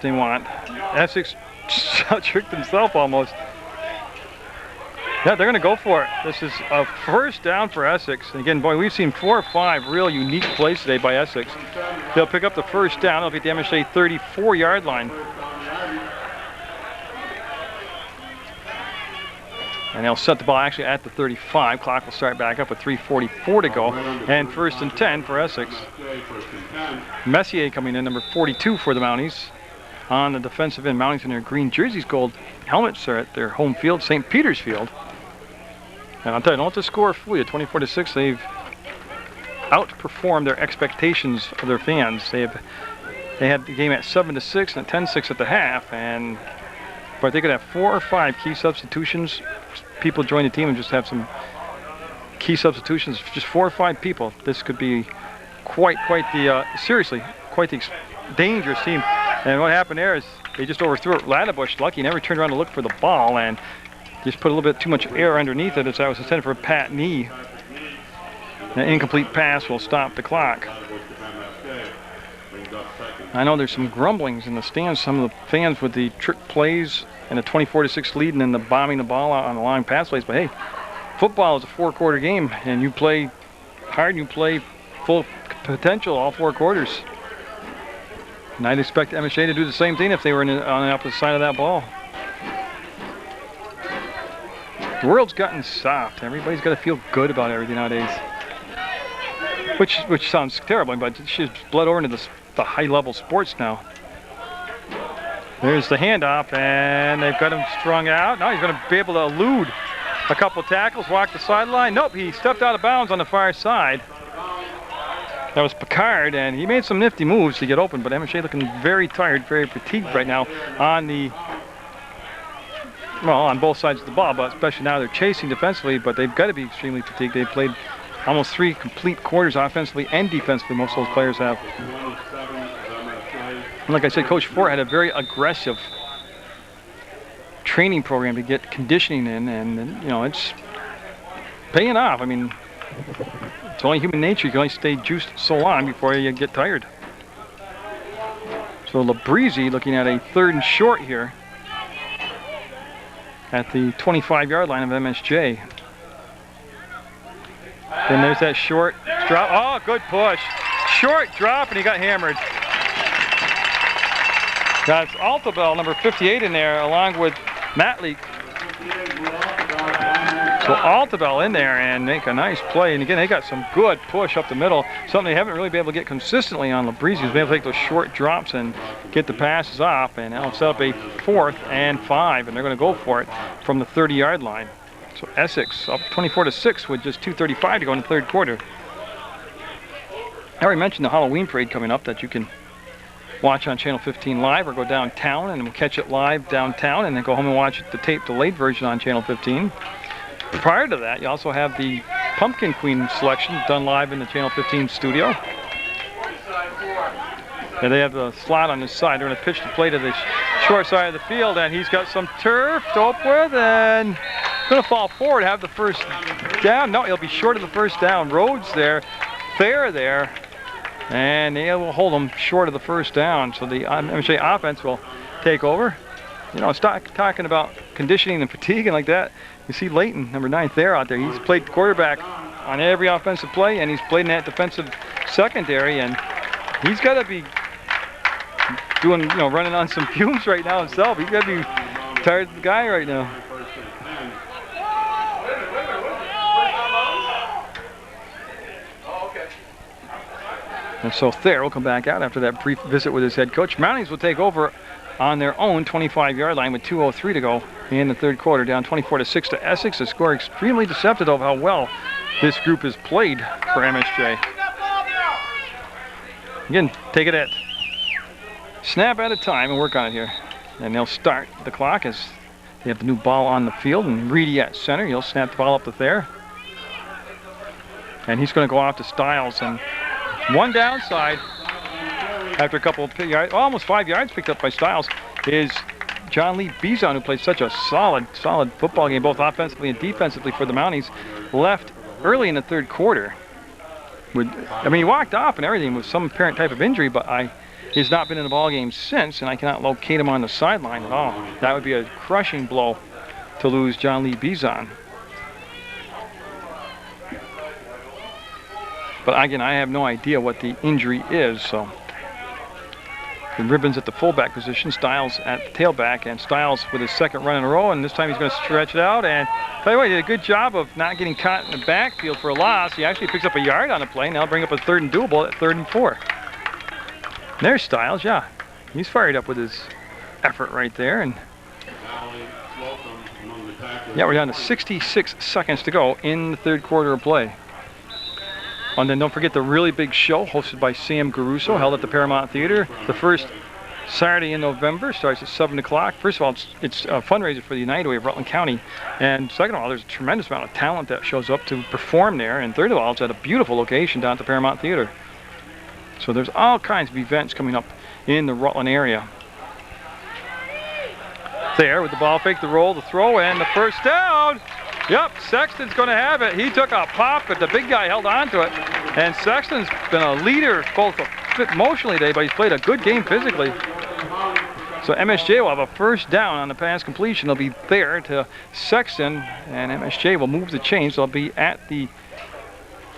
They want. Essex tricked himself almost. Yeah, they're going to go for it. This is a first down for Essex. And again, boy, we've seen 4 or 5 real unique plays today by Essex. They'll pick up the first down. They'll be at the MSJ 34-yard line. And they'll set the ball actually at the 35. Clock will start back up with 3:44 to go. And first and 10 for Essex. Messier coming in, number 42 for the Mounties. On the defensive end, Mounties in their green jerseys, gold helmets are at their home field, St. Peter's Field. And I'll tell you, don't let the score fool you. 24-6, they've outperformed their expectations of their fans. They had the game at 7-6 and at 10-6 at the half, but they could have 4 or 5 key substitutions. People join the team and just have some key substitutions. Just 4 or 5 people. This could be quite the seriously quite the dangerous team. And what happened there is they just overthrew it. Ladebush, lucky, never turned around to look for the ball and just put a little bit too much air underneath it as I was intended for a pat knee. An incomplete pass will stop the clock. I know there's some grumblings in the stands, some of the fans with the trick plays and the 24-6 lead and then the bombing the ball out on the line pass plays. But hey, football is a 4-quarter game and you play hard and you play full potential all 4 quarters. And I'd expect MSJ to do the same thing if they were on the opposite side of that ball. The world's gotten soft. Everybody's got to feel good about everything nowadays. Which sounds terrible, but she's bled over into the high-level sports now. There's the handoff, and they've got him strung out. Now he's going to be able to elude a couple tackles, walk the sideline. Nope, he stepped out of bounds on the far side. That was Picard, and he made some nifty moves to get open, but MSJ looking very tired, very fatigued right now on the well, on both sides of the ball, but especially now they're chasing defensively, but they've got to be extremely fatigued. They've played almost 3 complete quarters offensively and defensively, most of those players have. And like I said, Coach Fort had a very aggressive training program to get conditioning in, and you know, it's paying off. I mean, it's only human nature. You can only stay juiced so long before you get tired. So Labreezy looking at a 3rd and short here at the 25-yard line of MSJ. Then there's that short drop. Oh, good push. Short drop, and he got hammered. That's Altabel, number 58 in there, along with Matleek. So Altabel in there and make a nice play. And again, they got some good push up the middle. Something they haven't really been able to get consistently on. Labreezy has been able to take those short drops and get the passes off. And now set up a 4th and 5. And they're going to go for it from the 30-yard line. So Essex up 24-6 with just 2:35 to go in the 3rd quarter. I already mentioned the Halloween parade coming up that you can watch on Channel 15 live, or go downtown and we'll catch it live downtown and then go home and watch the tape delayed version on Channel 15. Prior to that, you also have the Pumpkin Queen selection done live in the Channel 15 studio. And they have the slot on this side. They're going to pitch the play to the short side of the field, and he's got some turf to open with, and going to fall forward, have the first down. No, he'll be short of the first down. Rhodes there, Thayer there, and they will hold him short of the first down. So the MSJ offense will take over. You know, talking about conditioning and fatigue and like that. You see Leighton, number 9, Thayer out there. He's played quarterback on every offensive play, and he's played in that defensive secondary, and he's got to be doing, you know, running on some fumes right now himself. He's got to be tired of the guy right now. And so Thayer will come back out after that brief visit with his head coach. Mounties will take over on their own 25-yard line with 2:03 to go in the 3rd quarter, down 24-6 to Essex. The score extremely deceptive of how well this group has played for MSJ. Again, take it at snap at a time and work on it here. And they'll start the clock as they have the new ball on the field, and Reedy at center. He'll snap the ball up to Thayer. And he's going to go off to Stiles, and one downside after a couple of yards, almost 5 yards picked up by Stiles, is John Lee Bizon, who played such a solid football game, both offensively and defensively for the Mounties, left early in the 3rd quarter. I mean, he walked off and everything with some apparent type of injury, but he's not been in the ball game since, and I cannot locate him on the sideline at all. That would be a crushing blow to lose John Lee Bizon. But again, I have no idea what the injury is, so. The Ribbons at the fullback position, Stiles at the tailback, and Stiles with his 2nd run in a row, and this time he's going to stretch it out. And tell you what, he did a good job of not getting caught in the backfield for a loss. He actually picks up a yard on the play. Now bring up a 3rd and doable at 3rd and 4. And there's Stiles, yeah. He's fired up with his effort right there. And yeah, we're down to 66 seconds to go in the 3rd quarter of play. And then don't forget the really big show hosted by Sam Garuso, held at the Paramount Theater. The first Saturday in November, starts at 7 o'clock. First of all, it's a fundraiser for the United Way of Rutland County. And second of all, there's a tremendous amount of talent that shows up to perform there. And third of all, it's at a beautiful location down at the Paramount Theater. So there's all kinds of events coming up in the Rutland area. There with the ball fake, the roll, the throw, and the first down. Yep, Sexton's going to have it. He took a pop, but the big guy held on to it. And Sexton's been a leader both emotionally today, but he's played a good game physically. So MSJ will have a first down on the pass completion. They'll be there to Sexton, and MSJ will move the chains. So they'll be at the,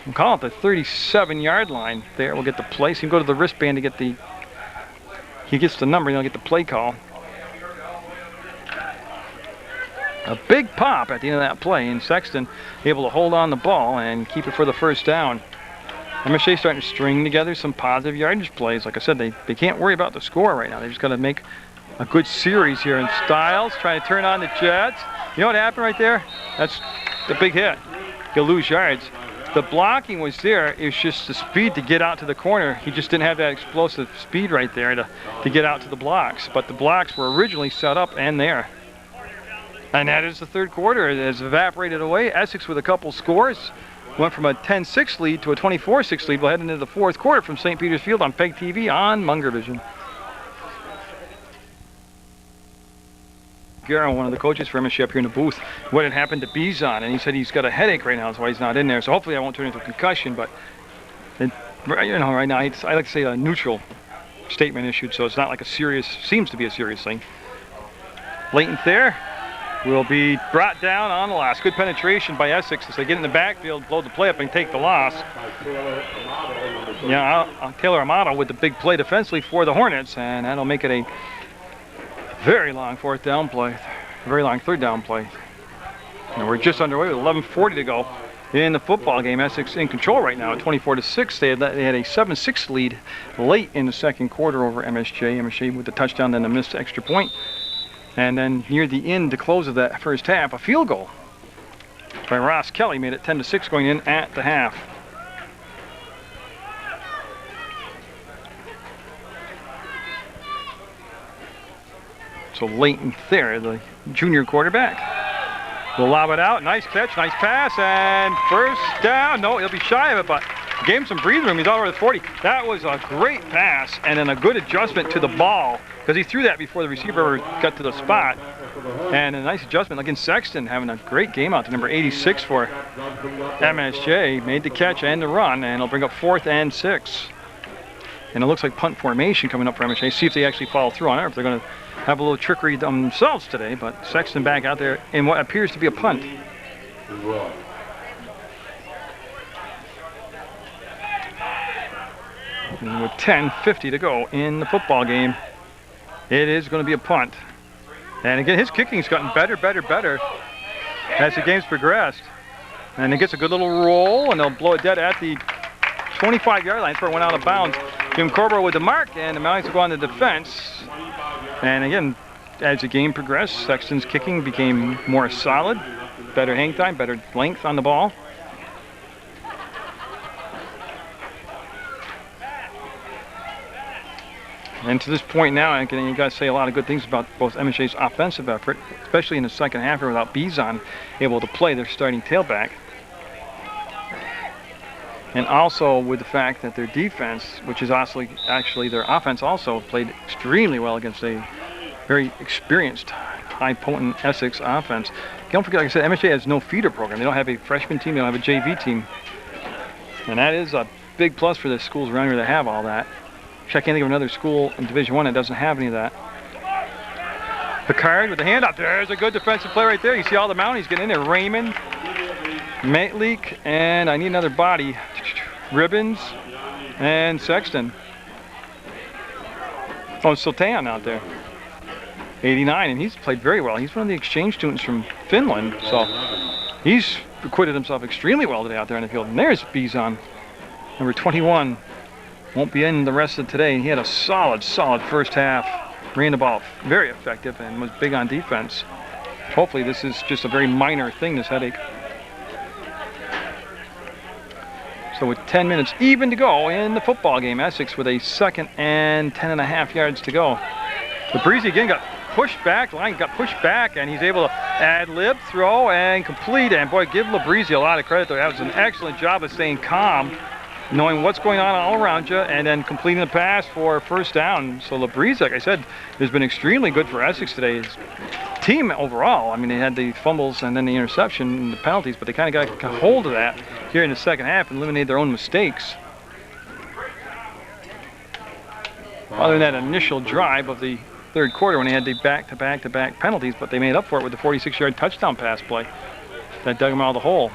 we'll call it the 37-yard line there. We'll get the place. He can go to the wristband to get the, he gets the number, and he'll get the play call. A big pop at the end of that play, and Sexton able to hold on the ball and keep it for the first down. MSJ starting to string together some positive yardage plays. Like I said, they can't worry about the score right now. They just got to make a good series here. And Stiles trying to turn on the Jets. You know what happened right there? That's the big hit. He'll lose yards. The blocking was there. It was just the speed to get out to the corner. He just didn't have that explosive speed right there to get out to the blocks. But the blocks were originally set up and there. And that is the third quarter. It has evaporated away. Essex with a couple scores. Went from a 10-6 lead to a 24-6 lead. We'll head into the fourth quarter from St. Peter's Field on PEGTV on Munger Vision. Garrow, one of the coaches for MSJ up here in the booth, what had happened to Bizon, and he said he's got a headache right now, that's why he's not in there. So hopefully I won't turn into a concussion, but it, you know, right now I like to say a neutral statement issued, so it's not like a serious, seems to be a serious thing. Leighton there will be brought down on the loss. Good penetration by Essex as they get in the backfield, blow the play up and take the loss. Yeah, Taylor Amato with the big play defensively for the Hornets, and that'll make it a very long fourth down play, very long third down play. And we're just underway with 11:40 to go in the football game. Essex in control right now at 24-6. They had a 7-6 lead late in the second quarter over MSJ. MSJ with the touchdown, then the missed extra point. And then near the end, to close of that first half, a field goal by Ross Kelly made it 10-6 going in at the half. So Leighton there, the junior quarterback, will lob it out. Nice catch, nice pass, and first down. No, he'll be shy of it, but gave him some breathing room. He's all over the 40. That was a great pass, and then a good adjustment to the ball, because he threw that before the receiver ever got to the spot. And a nice adjustment. Again, Sexton having a great game out to number 86 for MSJ. Made the catch and the run, and it'll bring up 4th and 6. And it looks like punt formation coming up for MSJ. See if they actually follow through on it, or if they're going to have a little trickery themselves today. But Sexton back out there in what appears to be a punt. And with 10:50 to go in the football game, it is going to be a punt. And again, his kicking's gotten better as the game's progressed. And it gets a good little roll, and they'll blow it dead at the 25-yard line. That's where it went out of bounds. Jim Corborough with the mark, and the Mounties will go on the defense. And again, as the game progressed, Sexton's kicking became more solid, better hang time, better length on the ball. And to this point now, you got to say a lot of good things about both MSJ's offensive effort, especially in the second half here without Bizon able to play their starting tailback. And also with the fact that their defense, which is actually their offense, also played extremely well against a very experienced, high potent Essex offense. Don't forget, like I said, MSJ has no feeder program. They don't have a freshman team, they don't have a JV team. And that is a big plus for the schools around here that have all that. I can't think of another school in Division I that doesn't have any of that. Picard with the handoff. There's a good defensive play right there. You see all the Mounties getting in there. Raymond, Matleek, and I need another body. Ribbons and Sexton. Oh, Sultan out there. 89, and he's played very well. He's one of the exchange students from Finland, so he's acquitted himself extremely well today out there on the field. And there's Bizon, number 21. Won't be in the rest of today. He had a solid first half. Ran the ball very effective and was big on defense. Hopefully this is just a very minor thing, this headache. So with 10 minutes even to go in the football game, Essex with a 2nd and 10.5 yards to go. Labrizzi again got pushed back, line got pushed back, and he's able to ad-lib, throw, and complete. And boy, give Labrizzi a lot of credit there. That was an excellent job of staying calm, knowing what's going on all around you, and then completing the pass for first down. So Labrizzi, like I said, has been extremely good for Essex today. His team overall, I mean, they had the fumbles and then the interception and the penalties, but they kind of got hold of that here in the second half and eliminated their own mistakes. Other than that initial drive of the third quarter when they had the back-to-back penalties, but they made up for it with the 46-yard touchdown pass play that dug them out of the hole.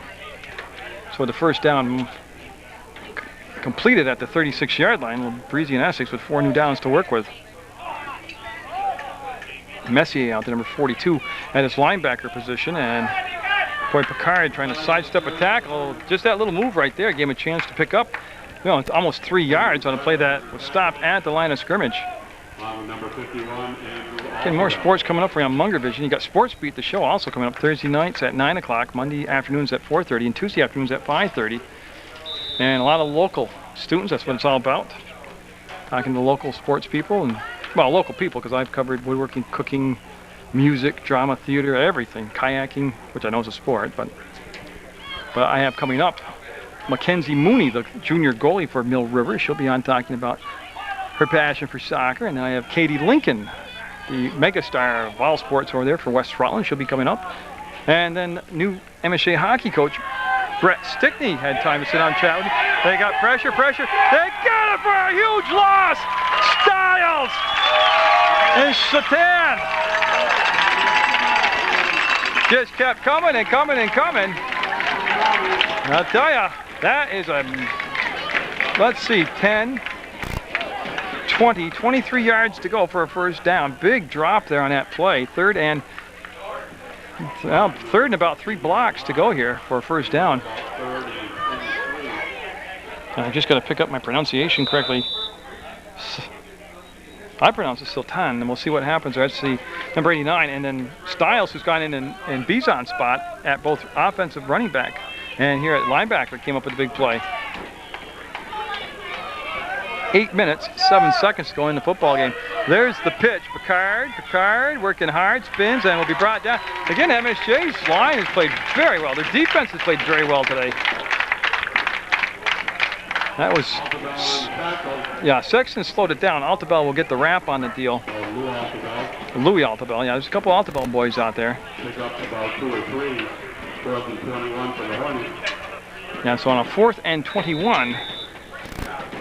So the first down completed at the 36-yard line. Breezy and Essex with 4 new downs to work with. Messier out to number 42 at his linebacker position, and boy, Picard trying to sidestep a tackle. Just that little move right there gave him a chance to pick up, you know, it's almost 3 yards on a play that was stopped at the line of scrimmage. Getting more sports coming up for you on Munger Vision. You got Sports Beat, the show, also coming up Thursday nights at 9 o'clock, Monday afternoons at 4:30, and Tuesday afternoons at 5:30. And a lot of local students, that's what it's all about. Talking to local sports people, and well, local people, because I've covered woodworking, cooking, music, drama, theater, everything. Kayaking, which I know is a sport, but I have coming up Mackenzie Mooney, the junior goalie for Mill River. She'll be on talking about her passion for soccer. And then I have Katie Lincoln, the megastar of all sports over there for West Rutland. She'll be coming up. And then new MSJ hockey coach Brett Stickney had time to sit down and chat with me. They got pressure. They got it for a huge loss. Stiles and Satan just kept coming and coming and coming. I'll tell you, that is a, let's see, 10, 20, 23 yards to go for a first down. Big drop there on that play. Third and about 3 blocks to go here for a first down. And I just got to pick up my pronunciation correctly. I pronounce it Sultan, and we'll see what happens. That's the number 89, and then Stiles, who's gone in Bizon's spot at both offensive running back and here at linebacker, came up with a big play. 8 minutes, 7 seconds to go in the football game. There's the pitch. Picard working hard, spins, and will be brought down. Again, MSJ's line has played very well. Their defense has played very well today. That was, yeah, Sexton slowed it down. Altabel will get the wrap on the deal. Louis Altabel, yeah, there's a couple Altabel boys out there. Yeah, so on a 4th and 21,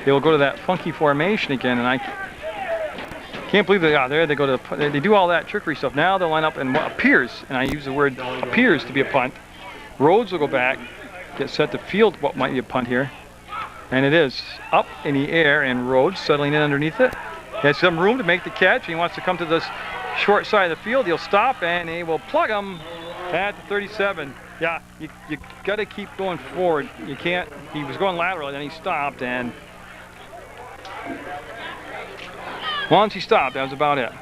they will go to that funky formation again, and I can't believe they got there. They go to they do all that trickery stuff. Now they'll line up in what appears, and I use the word appears to be a punt. Rhodes will go back, get set to field what might be a punt here. And it is up in the air, and Rhodes settling in underneath it. He has some room to make the catch. He wants to come to this short side of the field. He'll stop, and he will plug him at the 37. Yeah, you got to keep going forward. You can't. He was going lateral, and then he stopped, and once he stopped, that was about it.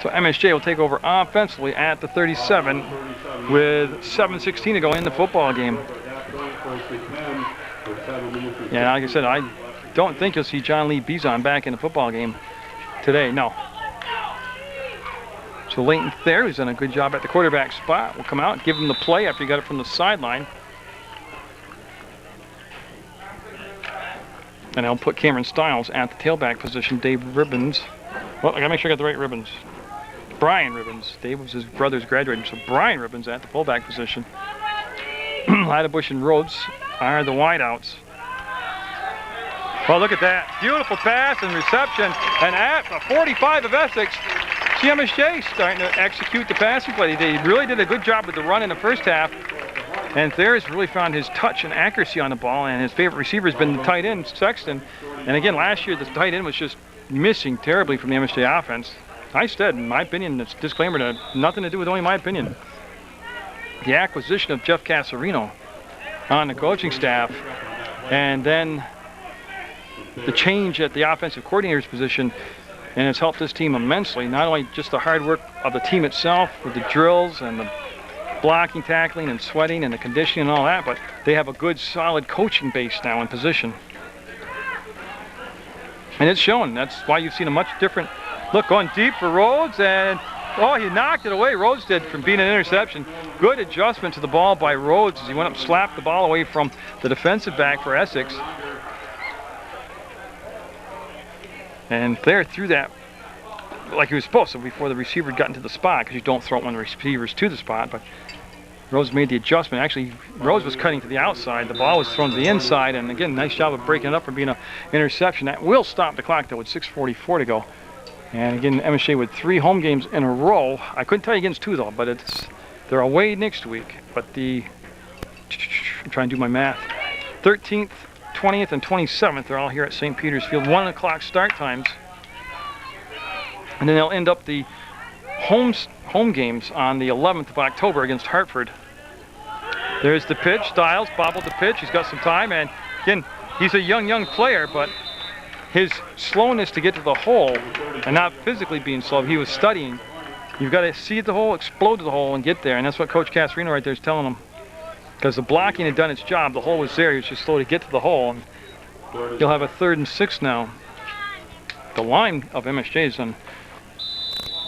So MSJ will take over offensively at the 37 with 7:16 to go in the football game. Yeah, like I said, I don't think you'll see John Lee Bizon back in the football game today, no. So Leighton Thayer, who's done a good job at the quarterback spot, will come out and give him the play after he got it from the sideline. And I'll put Cameron Stiles at the tailback position. Dave Ribbons. Well, I gotta make sure I got the right Ribbons. Brian Ribbons. Dave was his brother's graduating, so Brian Ribbons at the fullback position. Ladebush and Rhodes are the wideouts. Well, look at that. Beautiful pass and reception. And at the 45 of Essex, MSJ starting to execute the passing play. They really did a good job with the run in the first half. And Thayer's really found his touch and accuracy on the ball, and his favorite receiver has been the tight end, Sexton. And again, last year, the tight end was just missing terribly from the MSJ offense. I said, in my opinion, it's disclaimer to nothing to do with only my opinion. The acquisition of Jeff Casarino on the coaching staff, and then the change at the offensive coordinator's position, and it's helped this team immensely. Not only just the hard work of the team itself with the drills and the blocking, tackling, and sweating and the conditioning and all that, but they have a good, solid coaching base now in position. And it's shown. That's why you've seen a much different look going deep for Rhodes, and oh, he knocked it away. Rhodes did, from being an interception. Good adjustment to the ball by Rhodes as he went up, slapped the ball away from the defensive back for Essex. And Thayer threw that like he was supposed to before the receiver got into the spot, because you don't throw it when the receiver's to the spot, but Rhodes made the adjustment. Actually, Rhodes was cutting to the outside. The ball was thrown to the inside, and again, nice job of breaking it up from being an interception. That will stop the clock, though, with 6:44 to go. And again, MSJ with 3 home games in a row. I couldn't tell you against 2, though, but they're away next week. But I'm trying to do my math. 13th, 20th, and 27th, they're all here at St. Peter's Field. 1 o'clock start times. And then they'll end up the home games on the 11th of October against Hartford. There's the pitch. Stiles bobbled the pitch. He's got some time, and again, he's a young player, but his slowness to get to the hole, and not physically being slow, he was studying. You've got to see the hole, explode to the hole, and get there, and that's what Coach Casarino right there is telling him. Because the blocking had done its job. The hole was there. He was just slow to get to the hole. And you'll have a 3rd and 6 now. The line of MSJ is on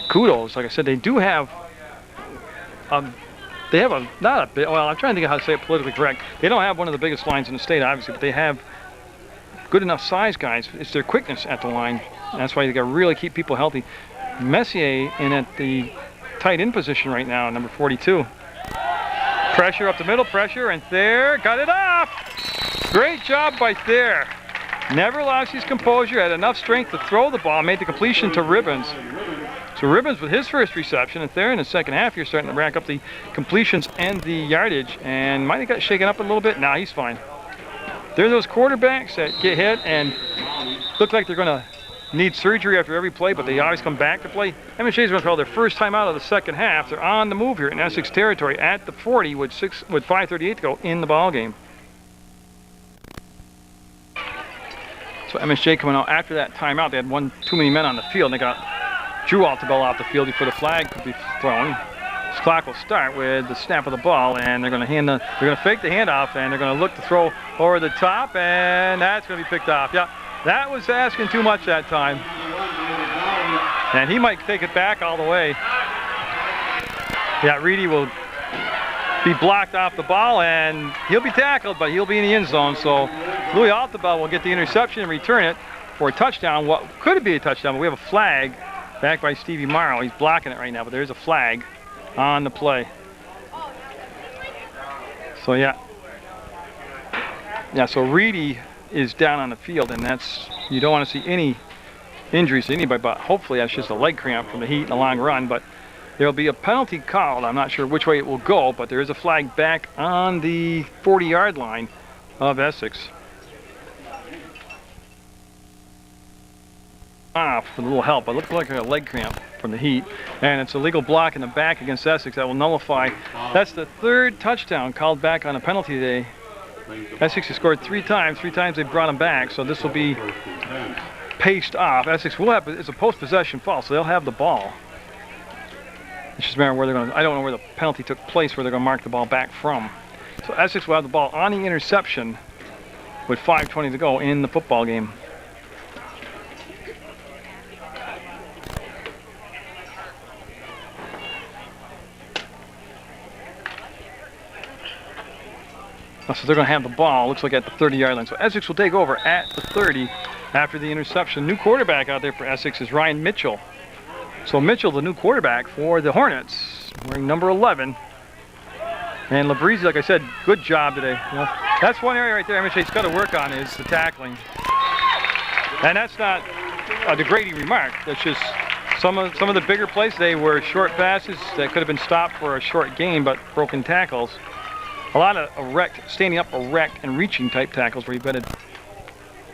kudos. Like I said, they do have they have a, not a big, well, I'm trying to think of how to say it politically correct. They don't have one of the biggest lines in the state, obviously, but they have good enough size guys. It's their quickness at the line. That's why you got to really keep people healthy. Messier in at the tight end position right now, number 42. Pressure up the middle, pressure, and Thayer got it off. Great job by Thayer. Never lost his composure, had enough strength to throw the ball, made the completion to Ribbons. So Ribbons with his first reception, and Thayer in the second half here starting to rack up the completions and the yardage, and might have got shaken up a little bit. Nah, he's fine. They're those quarterbacks that get hit and look like they're going to need surgery after every play, but they always come back to play. MSJ is going to call their first time out of the second half. They're on the move here in Essex territory at the 40 with 5:38 to go in the ball game. So MSJ coming out after that timeout. They had one too many men on the field. They got Drew Altabell off the field before the flag could be thrown. This clock will start with the snap of the ball, and they're going to fake the handoff, and they're going to look to throw over the top, and that's going to be picked off. Yeah, that was asking too much that time, and he might take it back all the way. Yeah, Reedy will be blocked off the ball, and he'll be tackled, but he'll be in the end zone. So Louis Altabell will get the interception and return it for a touchdown. What could be a touchdown, but we have a flag back by Stevie Morrow. He's blocking it right now, but there's a flag on the play. So yeah, so Reedy is down on the field, and that's, you don't want to see any injuries to anybody, but hopefully that's just a leg cramp from the heat and a long run. But there'll be a penalty called. I'm not sure which way it will go, but there is a flag back on the 40-yard line of Essex. Off with a little help, but it looks like a leg cramp from the heat, and it's a legal block in the back against Essex that will nullify. That's the third touchdown called back on a penalty today. Essex has scored three times they've brought him back, so this will be paced off. Essex will have, it's a post-possession fall, so they'll have the ball. It's just a matter of where they're going to, I don't know where the penalty took place, where they're going to mark the ball back from. So Essex will have the ball on the interception with 5:20 to go in the football game. So they're going to have the ball, looks like at the 30-yard line. So Essex will take over at the 30 after the interception. New quarterback out there for Essex is Ryan Mitchell. So Mitchell, the new quarterback for the Hornets, wearing number 11. And Labrizzi, like I said, good job today. You know, that's one area right there MSJ's got to work on, is the tackling. And that's not a degrading remark. That's just some of the bigger plays today were short passes that could have been stopped for a short gain, but broken tackles. A lot of erect, standing up erect and reaching type tackles where you've got to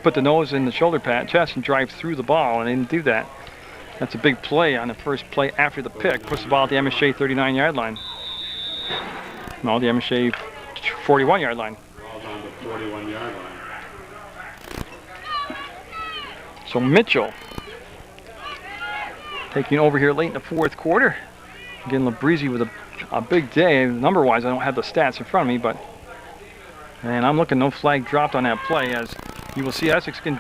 put the nose in the shoulder pad, chest, and drive through the ball, and they didn't do that. That's a big play on the first play after the pick. Puts the ball at the MSJ 39-yard line. No, the MSJ 41-yard line. Ball's on the 41-yard line. So Mitchell taking over here late in the fourth quarter. Again, Labrizzi with a big day. Number-wise, I don't have the stats in front of me, but and I'm looking, no flag dropped on that play, as you will see Essex can,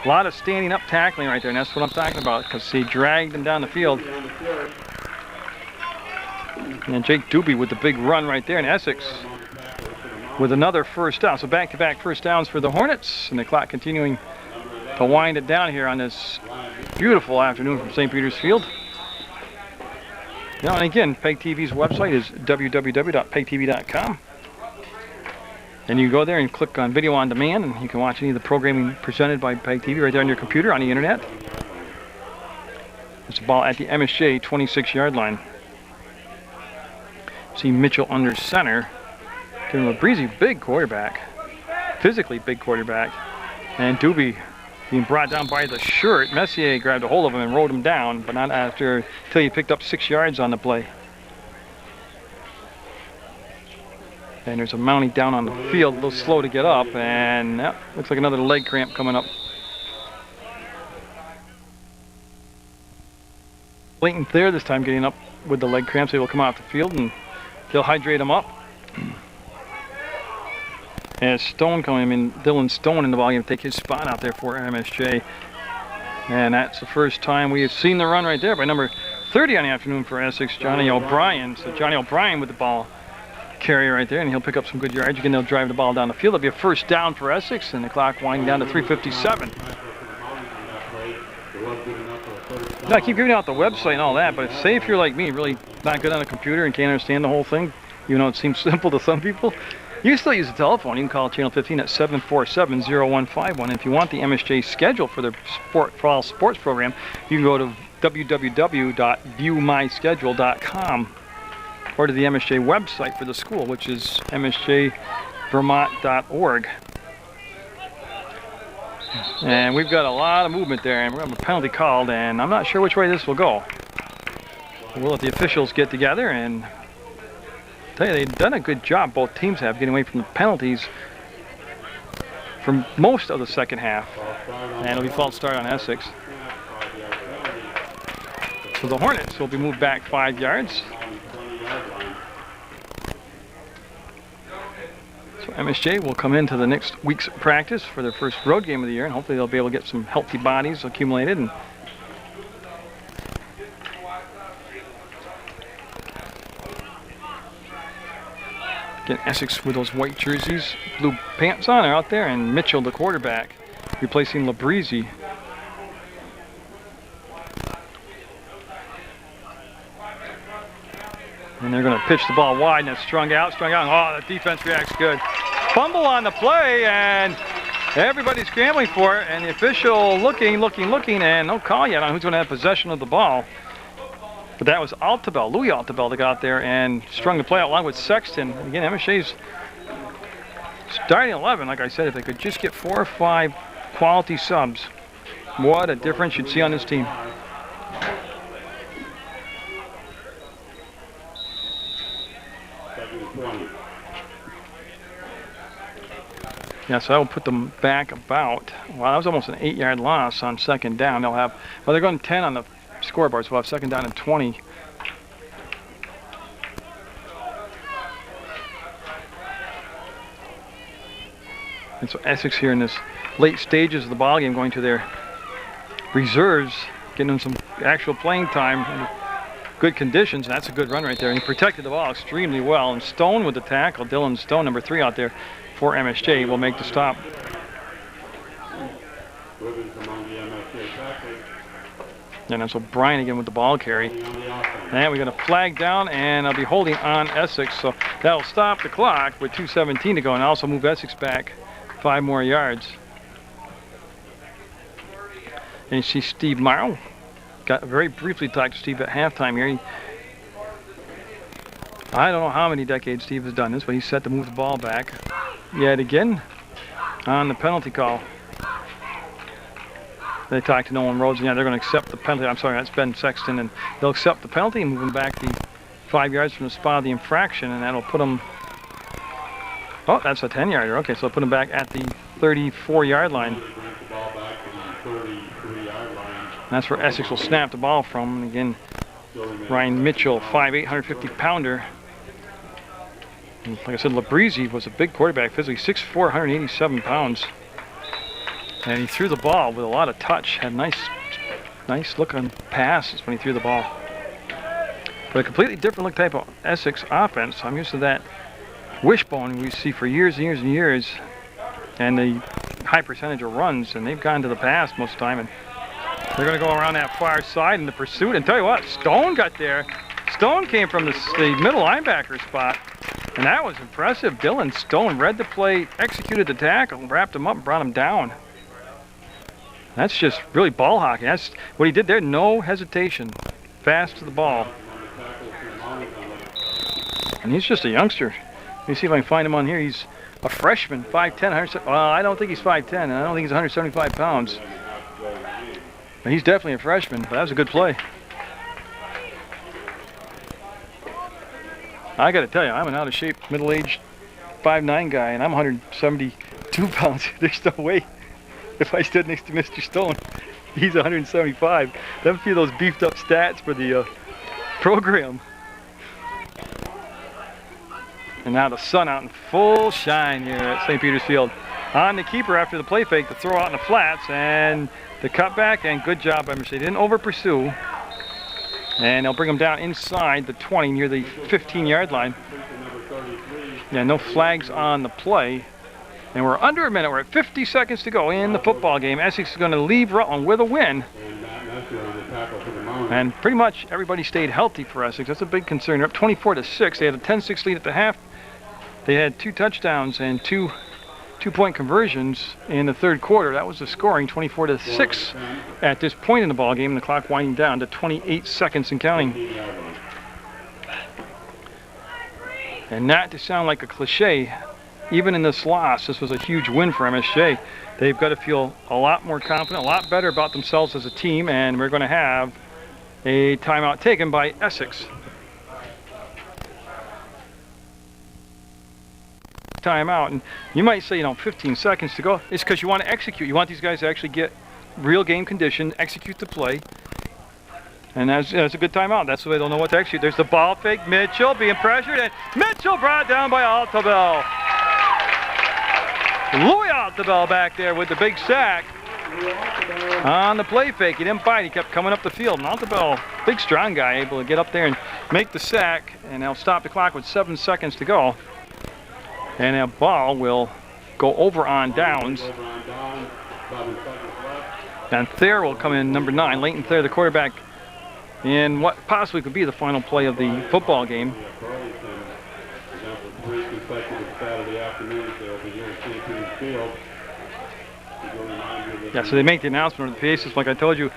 a lot of standing up tackling right there, and that's what I'm talking about, because he dragged them down the field. And Jake Doobie with the big run right there, and Essex with another first down. So back-to-back first downs for the Hornets, and the clock continuing to wind it down here on this beautiful afternoon from St. Peter's Field. Now, and again, PEGTV's website is www.pegtv.com. And you go there and click on Video on Demand, and you can watch any of the programming presented by PEGTV right there on your computer on the internet. It's a ball at the MSJ 26-yard line. See Mitchell under center. Giving Labrizzi, big quarterback. Physically big quarterback. And Doobie being brought down by the shirt. Messier grabbed a hold of him and rode him down, but not until he picked up 6 yards on the play. And there's a mounting down on the field, a little slow to get up, and that looks like another leg cramp coming up. Blatant there this time, getting up with the leg cramps. They will come off the field and they'll hydrate him up. And Stone coming in, Dylan Stone in the ballgame, take his spot out there for MSJ. And that's the first time we have seen the run right there by number 7:30 on the afternoon for Essex, Johnny O'Brien. So Johnny O'Brien with the ball carrier right there, and he'll pick up some good yards. Again, they'll drive the ball down the field. It'll be a first down for Essex, and the clock winding down to 3:57. Now, I keep giving out the website and all that, but say if you're like me, really not good on a computer and can't understand the whole thing, even though it seems simple to some people, you can still use the telephone. You can call Channel 15 at 747-0151. If you want the MSJ schedule for their fall sports program, you can go to www.viewmyschedule.com or to the MSJ website for the school, which is msjvermont.org. And we've got a lot of movement there, and we're going to have a penalty called, and I'm not sure which way this will go. We'll let the officials get together, and tell you, they've done a good job, both teams have, getting away from the penalties for most of the second half. And it'll be false start on Essex. So the Hornets will be moved back 5 yards. So MSJ will come into the next week's practice for their first road game of the year, and hopefully they'll be able to get some healthy bodies accumulated. And again, Essex with those white jerseys, blue pants on, are out there, and Mitchell, the quarterback, replacing Labrizzi. And they're going to pitch the ball wide, and it's strung out. Oh, the defense reacts good. Fumble on the play, and everybody's scrambling for it, and the official looking, and no call yet on who's going to have possession of the ball. But that was Altabel, Louis Altabel, that got there and strung the play out along with Sexton. Again, MSJ's starting 11, like I said, if they could just get 4 or 5 quality subs, what a difference you'd see on this team. Yeah, so I will put them back about, well, that was almost an 8-yard loss on second down. They'll have, well, they're going 10 on the scoreboard, so we'll have second down and 20. And so Essex here in this late stages of the ball game, going to their reserves, getting them some actual playing time in good conditions. And that's a good run right there. And he protected the ball extremely well. And Stone with the tackle, Dylan Stone, number 3 out there for MSJ, will make the stop. And that's O'Brien again with the ball carry. And we got a flag down, and I'll be holding on Essex. So that'll stop the clock with 2:17 to go, and also move Essex back 5 more yards. And you see Steve Morrow. Got very briefly talked to Steve at halftime here. I don't know how many decades Steve has done this, but he's set to move the ball back yet again on the penalty call. They talked to Nolan Rhodes, and yeah, they're going to accept the penalty. I'm sorry, that's Ben Sexton, and they'll accept the penalty and move them back the 5 yards from the spot of the infraction, and that'll put them, oh, that's a 10-yarder. Okay, so they'll put them back at the 34-yard line. That's where Essex will snap the ball from. And again, Ryan Mitchell, 5'8", 150-pounder. Like I said, Labrizzi was a big quarterback, physically 6'4", 187 pounds. And he threw the ball with a lot of touch. Had nice looking passes when he threw the ball. But a completely different look type of Essex offense. I'm used to that wishbone we see for years and years and years, and the high percentage of runs. And they've gone to the pass most of the time, and they're going to go around that far side in the pursuit. And tell you what, Stone got there. Stone came from the middle linebacker spot, and that was impressive. Dylan Stone read the play, executed the tackle, wrapped him up, and brought him down. That's just really ball hockey. That's what he did there. No hesitation. Fast to the ball. And he's just a youngster. Let me see if I can find him on here. He's a freshman, 5'10", 100. Well, I don't think he's 5'10", and I don't think he's 175 pounds. But he's definitely a freshman. But that was a good play. I got to tell you, I'm an out-of-shape, middle-aged 5'9" guy, and I'm 172 pounds. There's no way. If I stood next to Mr. Stone, he's 175. That's a few of those beefed up stats for the program. And now the sun out in full shine here at St. Peter's Field. On the keeper after the play fake, the throw out in the flats, and the cutback, and good job by MSJ. They didn't over pursue. And they'll bring them down inside the 20 near the 15-yard line. Yeah, no flags on the play. And we're under a minute. We're at 50 seconds to go in the football game. Essex is going to leave Rutland with a win. And pretty much everybody stayed healthy for Essex. That's a big concern. They're up 24-6. They had a 10-6 lead at the half. They had 2 touchdowns and 2 two-point conversions in the third quarter. That was the scoring, 24-6 at this point in the ball game. The clock winding down to 28 seconds and counting. And not to sound like a cliche, even in this loss, this was a huge win for MSJ. They've got to feel a lot more confident, a lot better about themselves as a team, and we're going to have a timeout taken by Essex. Timeout, and you might say, 15 seconds to go. It's because you want to execute. You want these guys to actually get real game condition, execute the play, and that's a good timeout. That's the way they'll know what to execute. There's the ball fake. Mitchell being pressured, and Mitchell brought down by Altabel. Louis Altabel back there with the big sack on the play fake. He didn't bite. He kept coming up the field, and Altabel, big strong guy, able to get up there and make the sack, and they'll stop the clock with 7 seconds to go. And that ball will go over on downs. And Thayer will come in, number 9. Leighton Thayer, the quarterback, in what possibly could be the final play of the football game. Yeah, so they make the announcement of the paces, like I told you.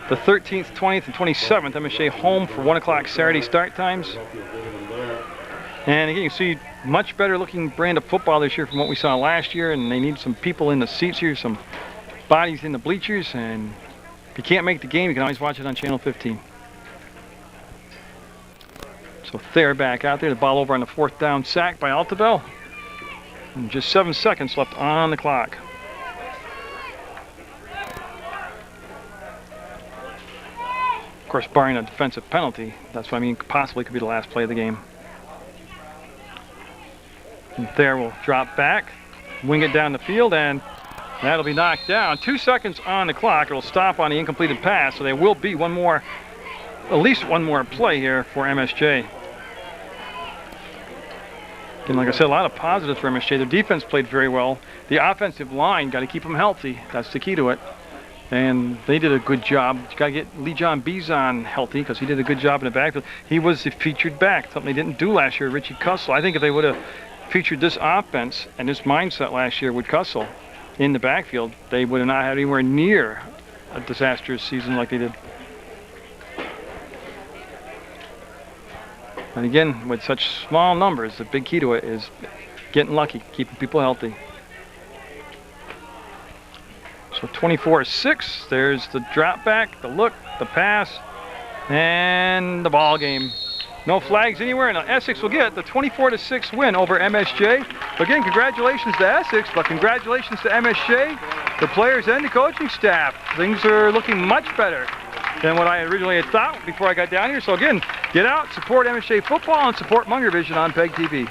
The 13th, 20th, and 27th, MSJ home for 1 o'clock Saturday start times. And again, you see much better looking brand of football this year from what we saw last year, and they need some people in the seats here, some bodies in the bleachers, and if you can't make the game, you can always watch it on Channel 15. So Thayer back out there, the ball over on the 4th down sack by Altabel. And just 7 seconds left on the clock. Of course, barring a defensive penalty, that's what I mean, possibly could be the last play of the game. And Thayer will drop back, wing it down the field, and that'll be knocked down. 2 seconds on the clock. It'll stop on the incompleted pass, so there will be at least one more play here for MSJ. And like I said, a lot of positives for MSJ. Their defense played very well. The offensive line, got to keep them healthy. That's the key to it. And they did a good job. You got to get Lee John Bizon healthy because he did a good job in the backfield. He was the featured back, something they didn't do last year, Richie Cussell. I think if they would have featured this offense and this mindset last year with Cussell in the backfield, they would have not had anywhere near a disastrous season like they did. And again, with such small numbers, the big key to it is getting lucky, keeping people healthy. So 24-6, there's the drop back, the look, the pass, and the ball game. No flags anywhere, and Essex will get the 24-6 win over MSJ. Again, congratulations to Essex, but congratulations to MSJ, the players and the coaching staff. Things are looking much better than what I originally had thought before I got down here. So again, get out, support MSJ football, and support Munger Vision on PEGTV.